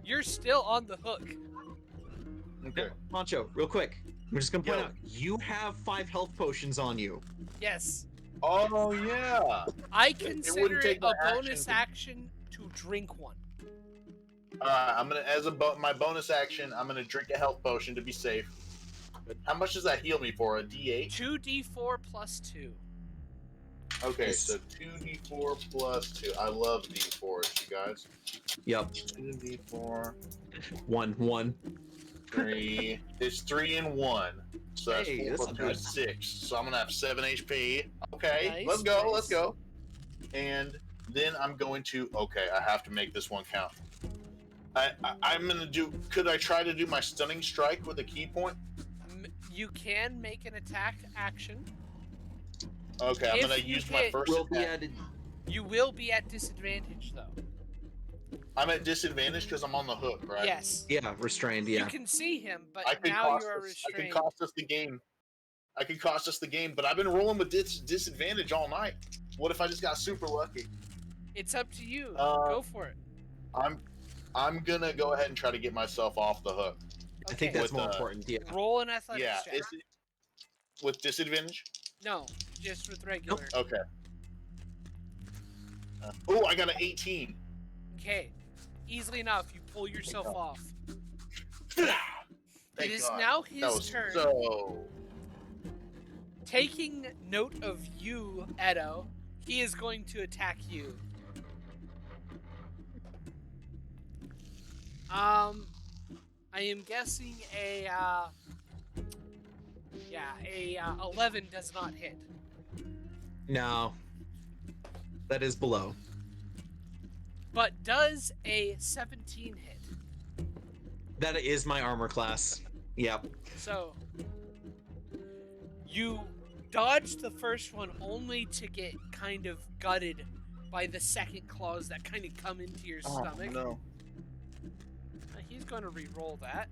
You're still on the hook. Okay. Poncho, real quick. I'm just gonna point Yo. out you have 5 health potions on you. Yes. Oh yeah. I consider it take a my bonus action action to drink one. All right, I'm gonna my bonus action. I'm gonna drink a health potion to be safe. How much does that heal me for? A D8? 2d4 plus 2. Okay, Nice. so 2d4 plus 2. I love d4s, you guys. Yep. 2d4, 1. 3. It's 3 and 1. So that's Hey, 4 that's plus not 2 bad. is 6. So I'm gonna have 7 HP. Okay, Nice, let's go, nice. let's go. And then I'm going to. Okay, I have to make this one count. I'm gonna do. Could I try to do my stunning strike with a key point? You can make an attack action. Okay, I'm If gonna you use my hit- first Will be attack. added. You will be at disadvantage, though. I'm at disadvantage because I'm on the hook, right? Yes. Yeah, restrained. You Yeah. can see him, but I could now cost you are us. I restrained. could cost us the game. I could cost us the game, but I've been rolling with disadvantage all night. What if I just got super lucky? It's up to you. Uh, Go for it. I'm gonna go ahead and try to get myself off the hook. I think Okay. that's With, more important. Yeah. Roll an athletics Yeah, check. is it with disadvantage? No, just with regular. Okay. Oh, I got an 18. Okay. Easily enough, you pull yourself off. Thank It is God. now That his was turn. so. Taking note of you, Edo, he is going to attack you. I am guessing a 11 does not hit. No. That is below. But does a 17 hit? That is my armor class. Yep. So you dodged the first one only to get kind of gutted by the second claws that kind of come into your stomach. No. He's going to re-roll that.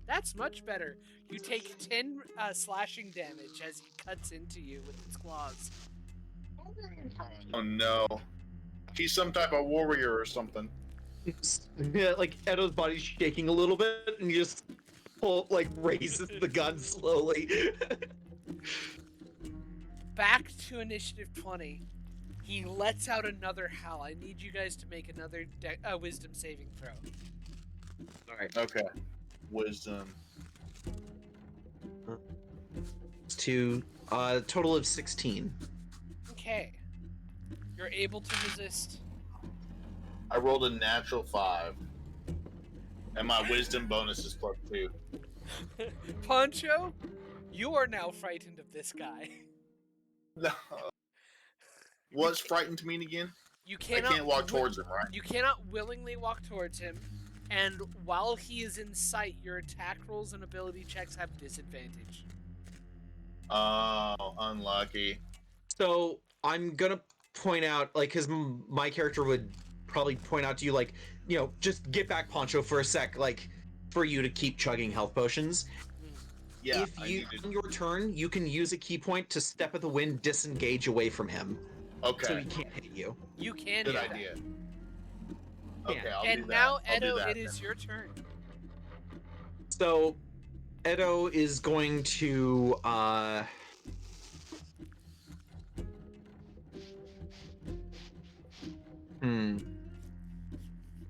That's much better. You take 10 slashing damage as he cuts into you with its claws. Oh no. He's some type of warrior or something. Yeah, like Edo's body's shaking a little bit, and he just raises the gun slowly. Back to initiative 20. He lets out another howl. I need you guys to make another wisdom saving throw. All right. Okay. Wisdom. To total of 16. Okay. You're able to resist. I rolled a natural 5. And my wisdom bonus is +2. Poncho, you are now frightened of this guy. No. What's frightened mean again? You I cannot can't walk towards him, right? You cannot willingly walk towards him, and while he is in sight, your attack rolls and ability checks have disadvantage. Oh, unlucky. So I'm gonna point out, like, because my character would probably point out to you, like, you know, just get back, Poncho, for a sec, like, for you to keep chugging health potions. Yeah. If you, on your turn, you can use a key point to step of the wind, disengage away from him, Okay. so he can't hit you. You can Good do that. idea. Yeah. Okay, I'll And do that. now, I'll do Edo, that it is then. your turn. So Edo is going to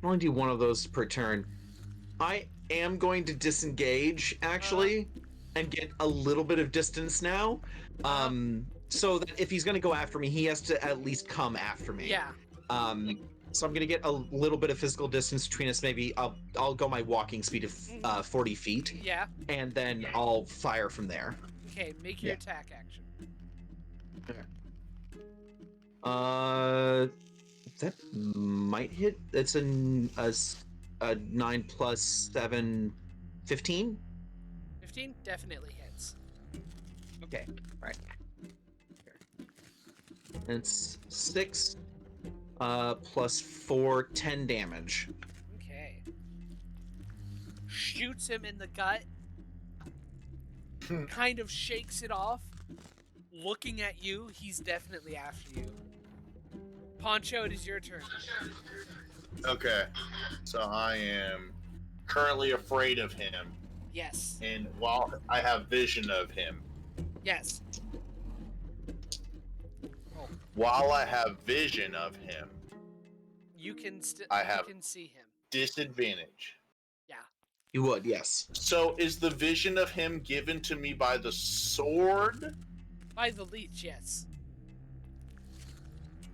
only do one of those per turn. I am going to disengage actually, and get a little bit of distance now. Uh-huh. So that if he's going to go after me, he has to at least come after me. Yeah. So I'm going to get a little bit of physical distance between us. Maybe I'll go my walking speed of 40 feet, Yeah. and then I'll fire from there. Okay, make your attack action. That might hit. It's a 9 plus 7, 15. 15 definitely hits. Okay, right. It's 6 plus 4, 10 damage. Okay. Shoots him in the gut. Kind of shakes it off. Looking at you, he's definitely after you. Poncho, it is your turn. Okay, so I am currently afraid of him, Yes. and while I have vision of him, Yes. Oh, while I have vision of him, you can I you have can see him. disadvantage. Yeah. You would, yes. So is the vision of him given to me by the sword? By the leech, yes.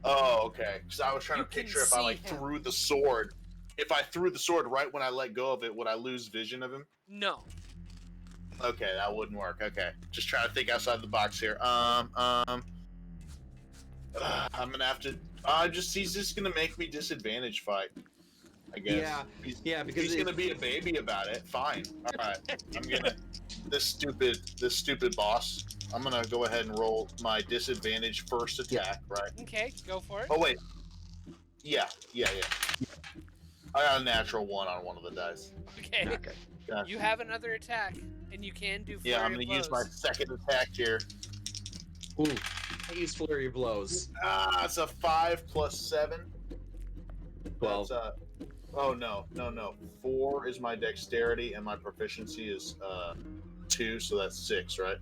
Oh, okay. Because I was trying You to can picture if I see like him. threw the sword. If I threw the sword right when I let go of it, would I lose vision of him? No. Okay, that wouldn't work. Okay, just trying to think outside the box here. I'm gonna have to. He's just gonna make me disadvantage fight. I guess. Yeah, because He's gonna be a baby about it. Fine. All right. I'm gonna. This stupid boss. I'm gonna go ahead and roll my disadvantage first attack. Right. Okay, go for it. Oh wait. Yeah. I got a natural 1 on one of the dice. Okay. Okay. Gotcha. You have another attack, and you can do flurry Yeah, I'm of gonna blows. use my second attack here. Ooh, I use flurry of blows. It's a 5 plus 7. 12. That's oh no. 4 is my dexterity, and my proficiency is 2, so that's 6, right?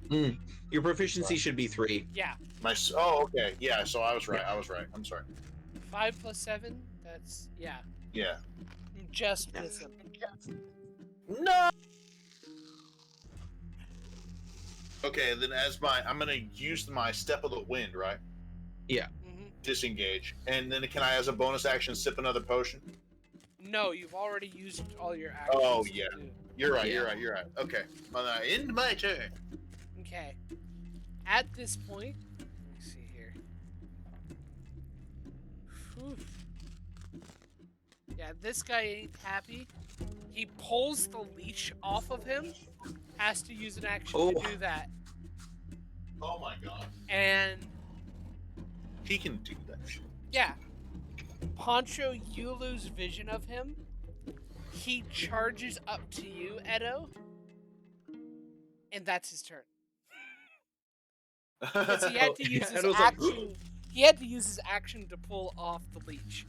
Your proficiency should be 3. Yeah. Okay. Yeah, so I was right. I'm sorry. 5 plus 7. That's yeah. Yeah. You just miss him. No. Okay, then I'm gonna use my step of the wind, right? Mm-hmm. Disengage, and then can I, as a bonus action, sip another potion? No, you've already used all your actions. Oh, to yeah. do. You're right. Yeah. You're right. Okay, end my turn. Okay. At this point, let me see here. Whew. Yeah, this guy ain't happy. He pulls the leash off of him. Has to use an action to do that. Oh my god. And He can do that shit. yeah, Poncho, you lose vision of him. He charges up to you, Edo, and that's his turn. Because he had to use his Edo's like, action. He had to use his action to pull off the leech.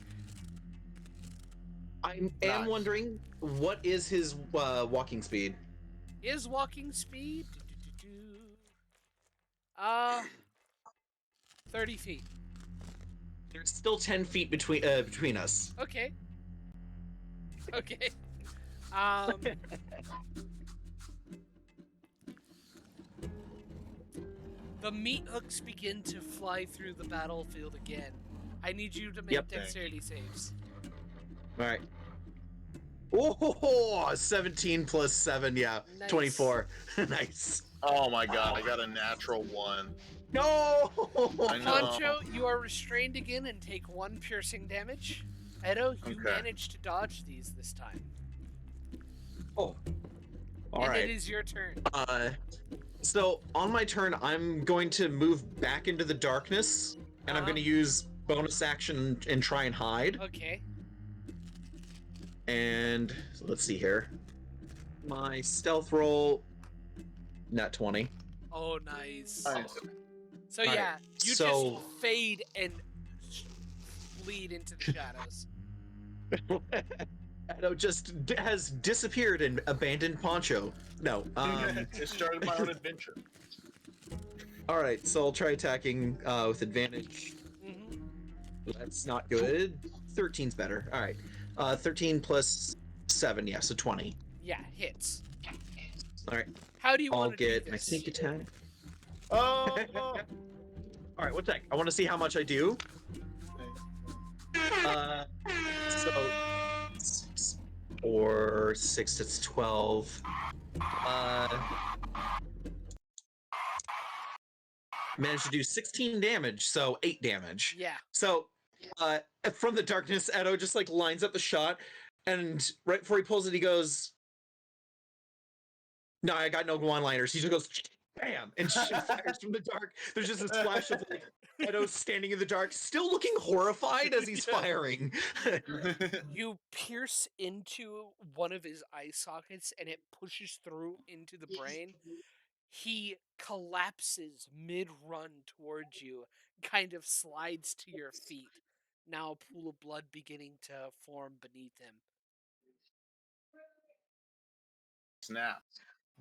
I am Nice. wondering, what is his walking speed? His walking speed, 30 feet. There's still 10 feet between us. Okay. Okay. Um. The meat hooks begin to fly through the battlefield again. I need you to make Yep. dexterity saves. All right. Oh, 17 plus 7, yeah. Nice. 24. Nice. Oh my god, I got a natural 1. No! I know. Poncho, you are restrained again and take 1 piercing damage. Edo, you Okay. managed to dodge these this time. Oh. All and right. it is your turn. So on my turn, I'm going to move back into the darkness, and I'm Uh-huh. going to use bonus action and try and hide. Okay. And let's see here. My stealth roll, nat 20. Oh, nice. Nice. So All yeah, right, you so- just fade and bleed into the shadows. Edo just has disappeared and abandoned Poncho. No. It started my own adventure. All right, so I'll try attacking with advantage. Mm-hmm. That's not good. 13's better. All right. 13 plus 7, yeah, so 20. Yeah, hits. All right, How do you I'll want to do get my this? sneak attack. Oh, All right, what's that? I want to see how much I do. Uh, so 6 or 6, it's 12. Managed to do 16 damage, so 8 damage. Yeah. So, from the darkness, Edo just like lines up the shot, and right before he pulls it, he goes, "No, I got no one-liners." He just goes, "Bam!" and fires from the dark. There's just this flash of like Edo standing in the dark, still looking horrified as he's firing. You pierce into one of his eye sockets and it pushes through into the brain. He collapses mid-run towards you, kind of slides to your feet. Now a pool of blood beginning to form beneath him. snap!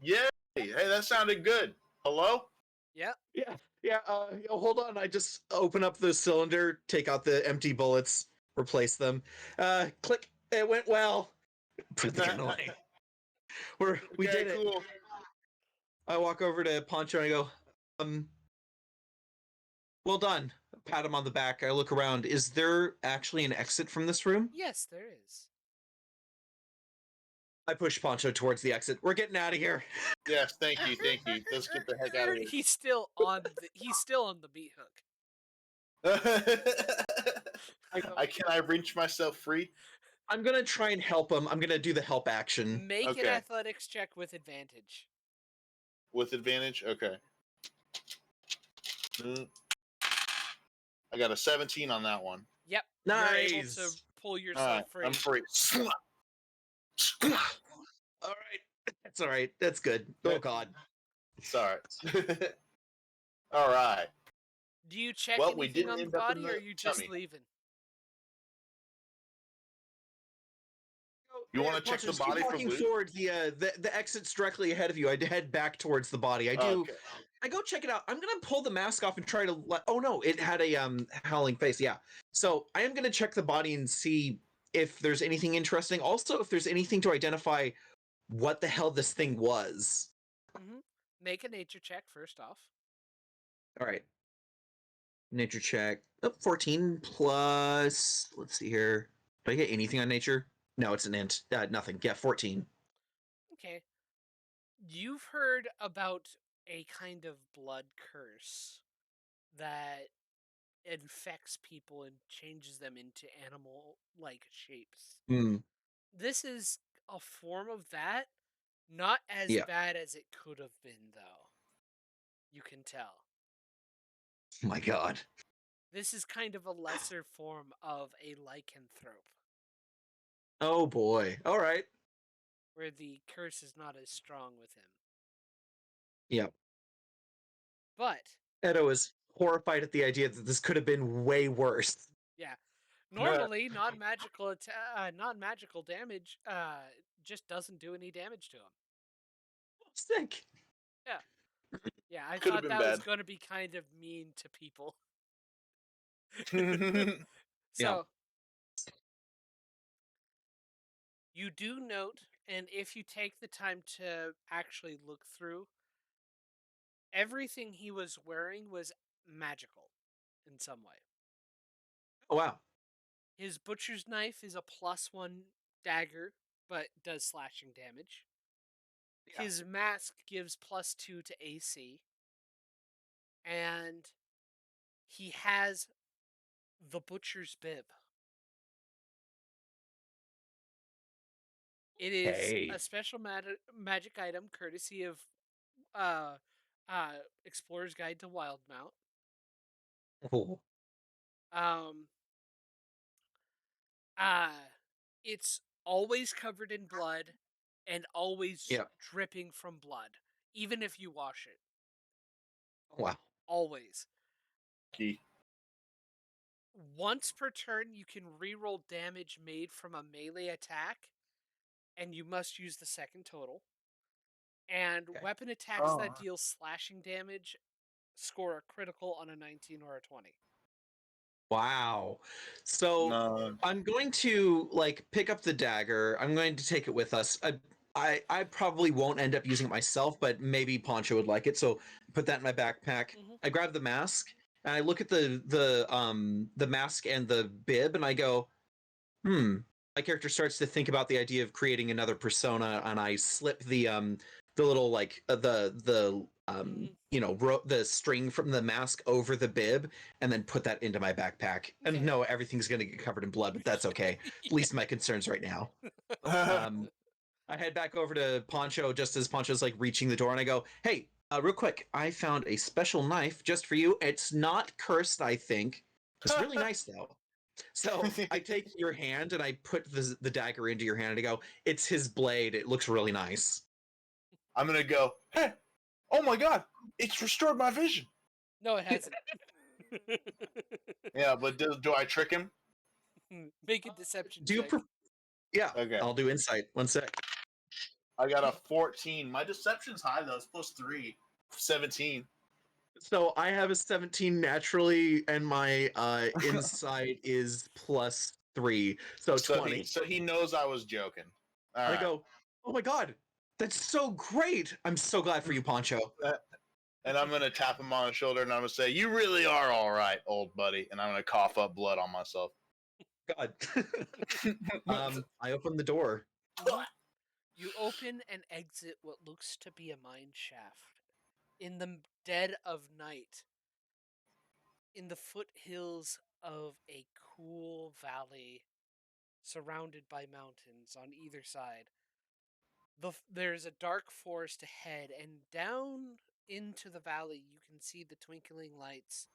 Yay! Hey, that sounded good. Hello? Yep. Yeah, yeah. Hold on. I just open up the cylinder, take out the empty bullets, replace them. Click. It went well. Put the gun away. We Okay, did it. cool. I walk over to Poncho and I go, well done. Pat him on the back. I look around. Is there actually an exit from this room? Yes, there is. I push Poncho towards the exit. We're getting out of here. Yes, thank you, thank you. Let's get the heck out of He's still on the meat hook. here. So Can I wrench myself free? I'm gonna try and help him. I'm gonna do the help action. make an Okay. athletics check with advantage. With advantage? Okay. Mm. I got a 17 on that one. Yep. You're able to Nice. pull All yourself right, free. I'm free. All right. That's all right. That's good. Oh God. It's all right. All right. Do you check Well, we anything didn't on the end up in body, or are the you just tummy. leaving? You want to check the Just keep body for walking loot? forward. The exit's directly ahead of you. I head back towards the body. Okay. I go check it out. I'm gonna pull the mask off and try to oh no, it had a howling face, yeah. So I am gonna check the body and see if there's anything interesting. Also, if there's anything to identify what the hell this thing was. Make a nature check first off. All right. Nature check. Oh, 14 plus. Let's see here. Do I get anything on nature? No, it's an int. Nothing. Yeah, 14. Okay. You've heard about a kind of blood curse that infects people and changes them into animal-like shapes. Hmm. This is a form of that, not as Yeah. bad as it could have been, though. You can tell. Oh my God. This is kind of a lesser form of a lycanthrope, Oh boy. All right. where the curse is not as strong with him. Yep. But, Edo is horrified at the idea that this could have been way worse. yeah, normally non-magical damage just doesn't do any damage to him. Sick. Yeah. Yeah, I Could have thought been that was bad. going to be kind of mean to people. Yeah. So, you do note, and if you take the time to actually look through, everything he was wearing was magical in some way. Oh wow. His butcher's knife is a +1 dagger, but does slashing damage. Yeah. His mask gives +2 to AC. And he has the butcher's bib. It is Hey. a special magic item courtesy of uh, Explorer's Guide to Wildmount. Oh. Um, uh, it's always covered in blood and always Yeah. dripping from blood, even if you wash it. Wow. Always. Key. Once per turn, you can reroll damage made from a melee attack, and you must use the second total. And Okay. weapon attacks that Oh. deal slashing damage score a critical on a 19 or a 20. Wow. So No. I'm going to like pick up the dagger. I'm going to take it with us. I probably won't end up using it myself, but maybe Poncho would like it. So put that in my backpack. Mhm. I grab the mask and I look at the mask and the bib and I go, My character starts to think about the idea of creating another persona, and I slip the little like Mhm. the string from the mask over the bib, and then put that into my backpack. And Okay. no, everything's gonna get covered in blood, but that's okay. Least of my concerns right now. Um, I head back over to Poncho just as Poncho's like reaching the door, and I go, "Hey, real quick, I found a special knife just for you. It's not cursed, I think. It's really nice though." So I take your hand and I put the dagger into your hand and I go, "It's his blade. It looks really nice." I'm gonna go. Hey, oh my god, it's restored my vision. No, it hasn't. Yeah, but do I trick him? Make a deception Do you? check. Yeah, Okay, I'll do insight. One sec. I got a 14. My deception's high though. It's +3, 17. So I have a 17 naturally, and my insight is +3, so So he 20. so he knows I was joking. All And I right. go, "Oh my god, that's so great! I'm so glad for you, Poncho." And I'm gonna tap him on the shoulder and I'm gonna say, "You really are all right, old buddy." And I'm gonna cough up blood on myself. God. I open the door. Mhm. You open and exit what looks to be a mine shaft. In the dead of night, in the foothills of a cool valley surrounded by mountains on either side, there's a dark forest ahead, and down into the valley you can see the twinkling lights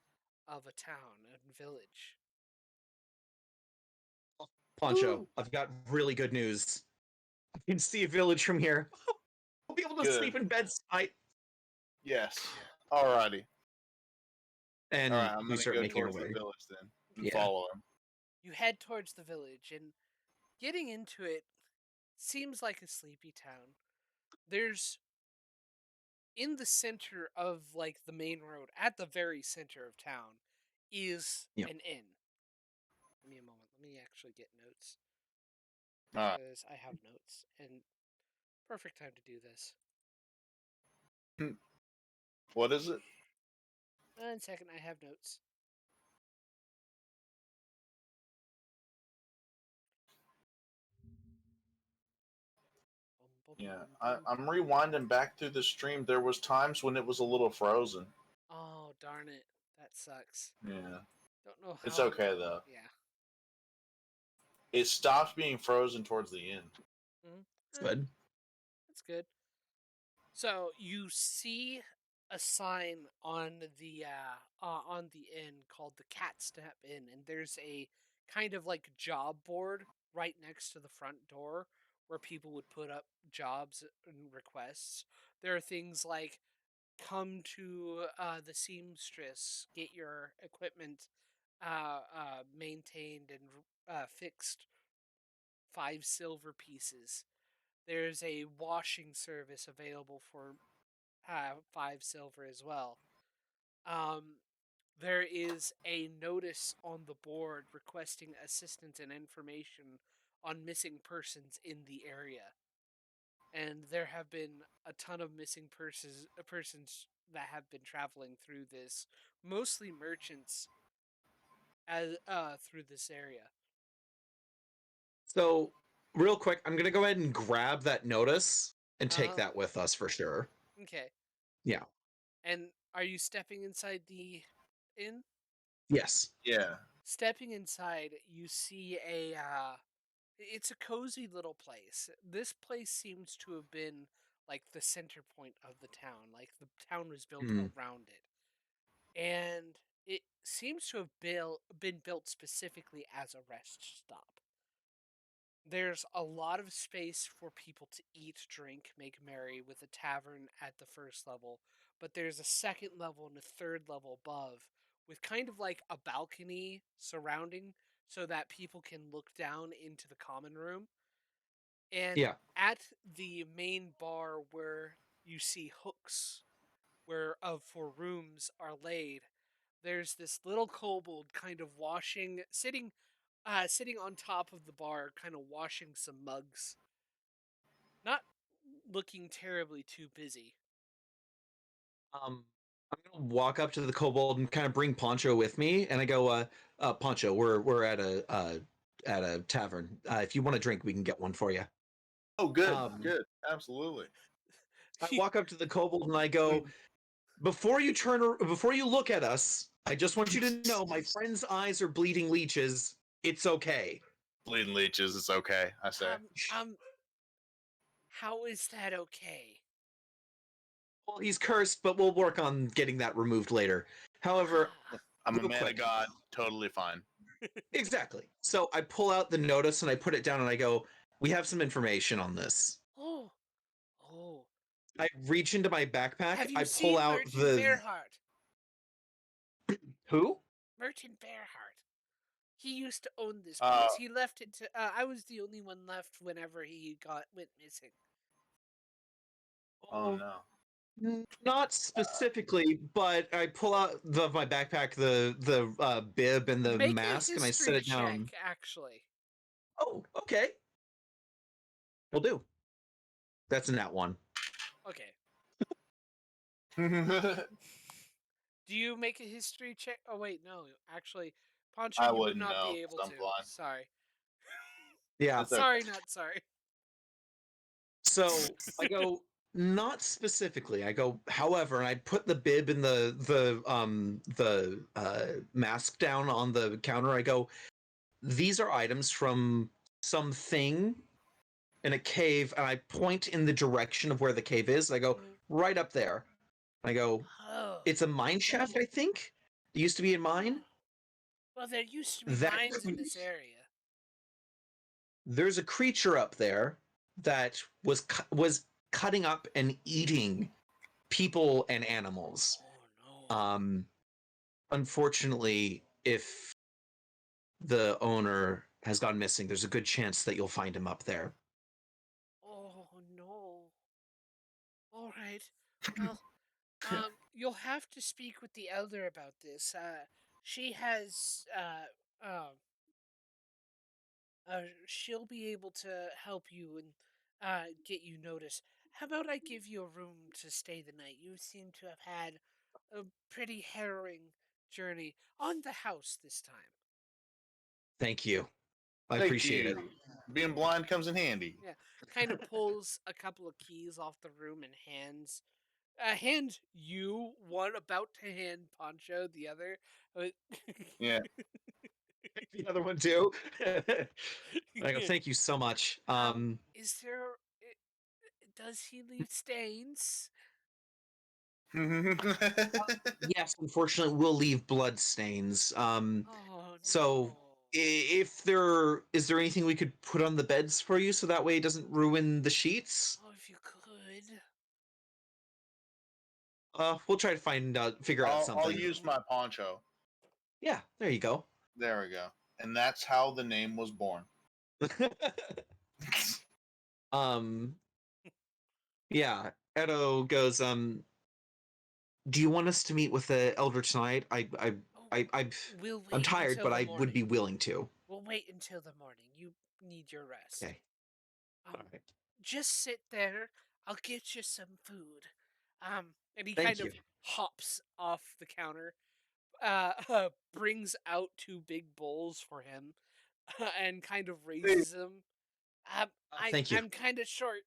of a town and village. Poncho, Ooh! I've got really good news. I can see a village from here. I'll be able to Good. sleep in bed tonight. Yes. Alrighty. All And right. I'm we gonna start go making our towards the way. village then and Yeah. follow him. You head towards the village, and getting into it seems like a sleepy town. There's in the center of like the main road, at the very center of town, is Yeah. an inn. Give me a moment. Let me actually get notes All right. because I have notes and perfect time to do this. What is it? 1 second, I have notes. Bum, bum, Yeah. bum, I, bum. I'm rewinding back through the stream. There was times when it was a little frozen. Oh darn it, that sucks. Yeah. Don't know It's how. okay though. Yeah. It stopped being frozen towards the end. Mm-hmm. It's good. That's good. So you see a sign on the inn called the Cat Step Inn, and there's a kind of like job board right next to the front door where people would put up jobs and requests. There are things like come to the seamstress, get your equipment maintained and fixed, 5 silver pieces. There's a washing service available for 5 silver as well. Um, there is a notice on the board requesting assistance and information on missing persons in the area. And there have been a ton of missing persons that have been traveling through this, mostly merchants as through this area. So, real quick, I'm gonna go ahead and grab that notice and take Uh-huh. that with us for sure. Okay. Yeah. And are you stepping inside the inn? Yes. Yeah. Stepping inside, you see it's a cozy little place. This place seems to have been like the center point of the town. Like the town was built Hmm. around it. And it seems to have been built specifically as a rest stop. There's a lot of space for people to eat, drink, make merry with a tavern at the first level, but there's a second level and a third level above with kind of like a balcony surrounding so that people can look down into the common room. And Yeah. at the main bar where you see hooks where of for rooms are laid, there's this little kobold kind of sitting on top of the bar, kind of washing some mugs. Not looking terribly too busy. Um, I'm gonna walk up to the kobold and kind of bring Poncho with me, and I go, Poncho, we're at a tavern. If you want a drink, we can get one for you. Oh, good, Um, good, absolutely. I walk up to the kobold and I go, before you look at us, I just want you to know my friend's eyes are bleeding leeches. It's okay. Bleeding leeches, it's okay. I say. um, um, how is that okay? Well, he's cursed, but we'll work on getting that removed later. However, Ah, I'm a real man of quick. God, totally fine. Exactly. So I pull out the notice and I put it down and I go, we have some information on this. oh, oh. I reach into my backpack, Have you I pull seen out Merton the Bearheart? who? Merton Bearheart. He used to own this Uh, place. He left it to. I was the only one left whenever he went missing. oh Oh, no. not specifically, but I pull out my backpack, the bib and the Make a mask, and I set history it down. check, actually. Oh, okay, we'll do. That's in that one. Okay. Do you make a history check? Oh wait, no. Actually, Poncho, I you would wouldn't not know be able 'cause I'm to. blind. Sorry. Yeah. It's okay. Sorry, not sorry. So I go not specifically. I go, however, and I put the bib and the mask down on the counter. I go, these are items from something in a cave, and I point in the direction of where the cave is. I go Mhm. right up there. I go, Oh. it's a mine shaft, I think. It used to be a Oh. mine. Well, there used to be That mines in this area. there's a creature up there that was cutting up and eating people and animals. Oh no. Um, unfortunately, if the owner has gone missing, there's a good chance that you'll find him up there. Oh no. All right. Well, you'll have to speak with the elder about this. She has she'll be able to help you and get you notice. How about I give you a room to stay the night? You seem to have had a pretty harrowing journey on the house this time. Thank you. I Thank appreciate it. you. Being blind comes in handy. Yeah, kind of pulls a couple of keys off the room and hands you one, about to hand Poncho the other. Uh, Yeah. The other one too. I go, thank you so much. Is there? Does he leave stains? Yes, unfortunately, we'll leave blood stains. Oh So no! if there is there anything we could put on the beds for you so that way it doesn't ruin the sheets? Oh, if you could. We'll try to figure out I'll something. use my poncho. Yeah, there you go. There we go. And that's how the name was born. um, yeah. Edo goes, do you want us to meet with the elder tonight? Oh, I we'll I'm wait tired, until but the I would morning. be willing to. We'll wait until the morning. You need your rest. Okay. All Um, right. just sit there. I'll get you some food. And he kind Thank you. of hops off the counter, brings out two big bowls for him, and kind of raises them. Thank you. I'm kind of short.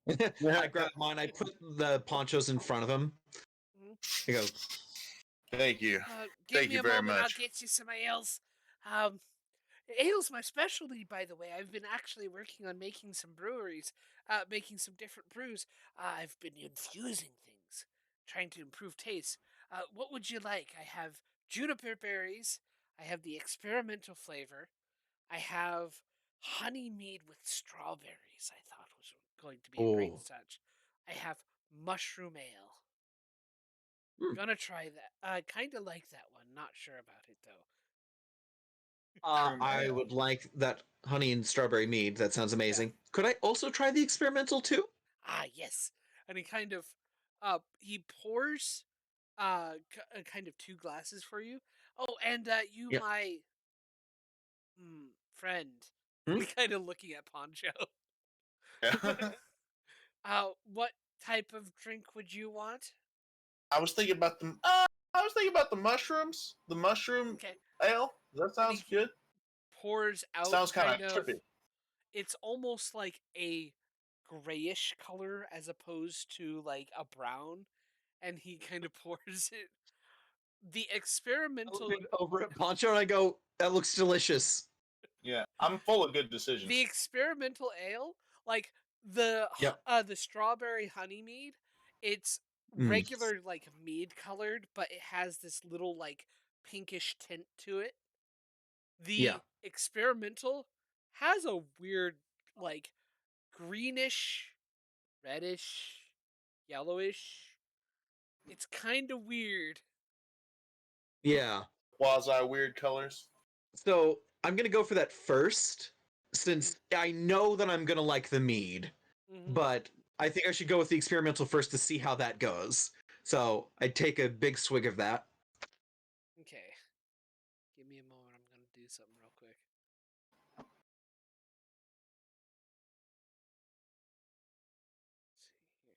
I grab mine. I put the ponchos in front of him. I go, Thank you. Give Thank me you a very moment. I'll much. get you some ales. Um, Ale's my specialty, by the way. I've been actually working on making some breweries, making some different brews. I've been infusing things, trying to improve taste. What would you like? I have juniper berries. I have the experimental flavor. I have honey mead with strawberries. I thought was going to be a great oh, touch. I have mushroom ale. hmm. Gonna try that. I kind of like that one. Not sure about it though. Shroom I ale. would like that honey and strawberry mead. That sounds Yeah. amazing. Could I also try the experimental too? Ah, yes. And he kind of he pours kind of two glasses for you. Oh, and you, Yep. my friend, Hmm? kind of looking at Poncho. Yeah. What type of drink would you want? I was thinking about the. I was thinking about the mushrooms. The mushroom Okay, ale. That and sounds he good. pours out Sounds kind of kind of. trippy. It's almost like a grayish color as opposed to like a brown, and he kind of pours it. The I look experimental over at Poncho and I go, "That looks delicious." Yeah, I'm full of good the decisions. experimental ale, like Yep. the strawberry honey mead, it's Mm. regular like mead colored, but it has this little like pinkish tint to it. Yeah. The experimental has a weird like greenish, reddish, yellowish. It's kind of weird. Yeah. Quasi weird colors. So I'm gonna go for that first, Hmm. since I know that I'm gonna like the mead, Hmm. but I think I should go with the experimental first to see how that goes. So I'd take a big swig of that. Okay, give me a moment. I'm gonna do something real quick. Let's see here.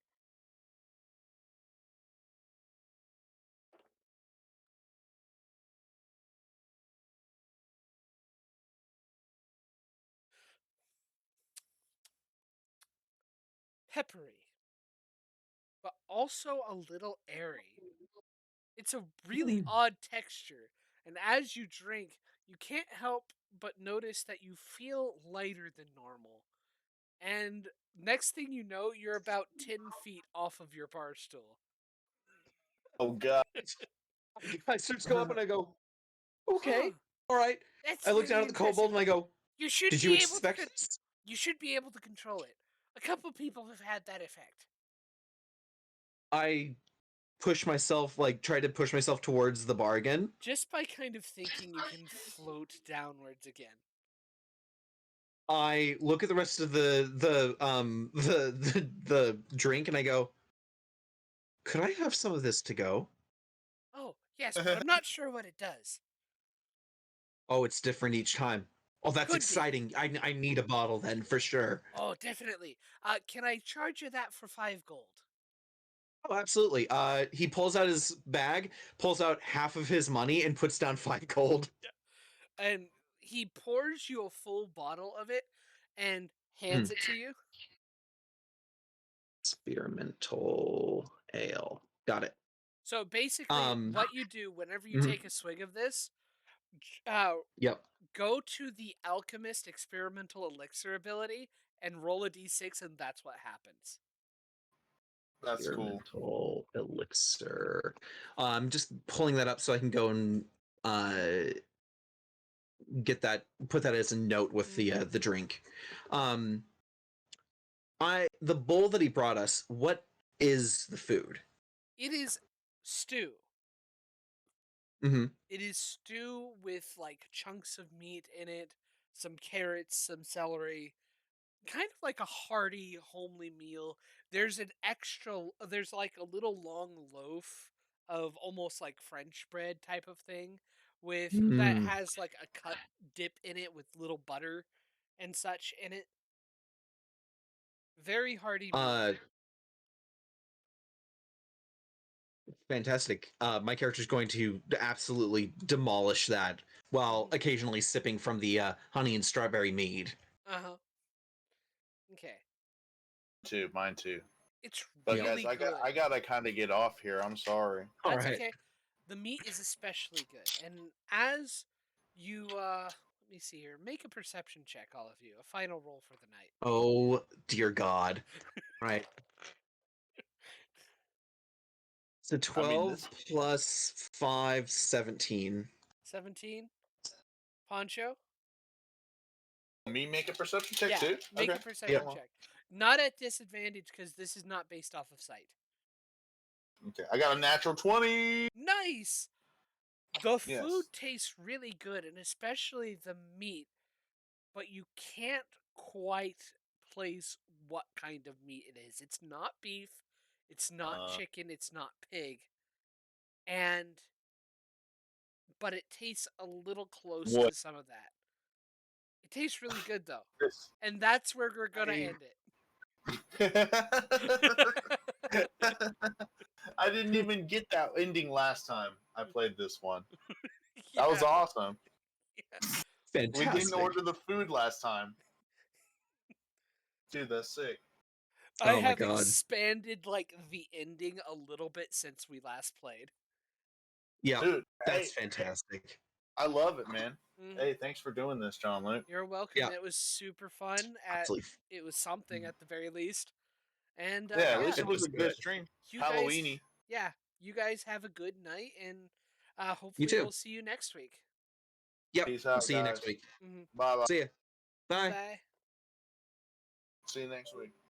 Peppery, but also a little airy. It's a really odd texture, and as you drink, you can't help but notice that you feel lighter than normal. And next thing you know, you're about 10 feet off of your bar stool. Oh god. I start to go up and I go, Huh, okay, all right. that's I look down very at the impressive. kobold and I go, You should did you be able to expect this? you should be able to control it. A couple people have had that effect. I push myself, like, try to push myself towards the bar again. Just by kind of thinking you can float downwards again. I look at the rest of the drink and I go, could I have some of this to go? Oh, yes, but I'm not sure what it does. Oh, it's different each time. Oh, that's Could be. exciting. I need a bottle then for sure. Oh, definitely. Can I charge you that for 5 gold? Oh, absolutely. He pulls out his bag, pulls out half of his money, and puts down 5 gold. And he pours you a full bottle of it and Hmm. hands it to you. Experimental ale. Got it. So basically, Um. what you do whenever you Mhm. take a swig of this, uh, Yep. go to the alchemist experimental elixir ability and roll a d6, and that's what happens. That's cool. Experimental elixir. I'm just pulling that up so I can go and uh get that, put that as a note with Mhm. the drink. Um, the bowl that he brought us. What is the food? It is stew. Mm-hmm. It is stew with like chunks of meat in it, some carrots, some celery, kind of like a hearty, homely meal. There's like a little long loaf of almost like French bread type of thing with that Mm. has like a cut dip in it with little butter and such in it. Very hearty meal. Uh, Fantastic. My character's going to absolutely demolish that while Hmm. occasionally sipping from the honey and strawberry mead. Uh-huh. Okay. Too, mine too. It's But Yep. guys, really good. I gotta kind of get off here. I'm sorry. All That's right. okay. The meat is especially good. And as you let me see here. Make a perception check, all of you. A final roll for the night. Oh dear God. Right. So I mean, 12 this plus 5, 17. 17. Poncho? me make a perception check Yeah, too. make Okay. a Yep. perception Well, check. Not at disadvantage because this is not based off of sight. okay. I got a natural 20. Nice! The food Yes. tastes really good, and especially the meat, but you can't quite place what kind of meat it is. It's not beef, it's not Uh, chicken, it's not pig. and but it tastes a little close What? to some of that. It tastes really good though, This. and that's where we're gonna I end it. I didn't even get that ending last time I played this one. That was Yeah, awesome. yeah. We didn't Fantastic. order the food last time. Dude, that's sick. I Oh my have god. expanded like the ending a little bit since we last played. Yeah, Dude, that's hey, fantastic. I love it, man. Mhm. Hey, thanks for doing this, John Luke. You're welcome. Yeah, It was super fun. absolutely. It was something at the very least. And Yeah, at Yeah, least yeah, it it was was a good good. stream. you guys, Halloweeny. yeah, you guys have a good night, and You hopefully too. we'll see you next week. Yep. Peace out, See you next guys. week. Hmm. Bye bye. See ya. Bye. Bye. See you next week.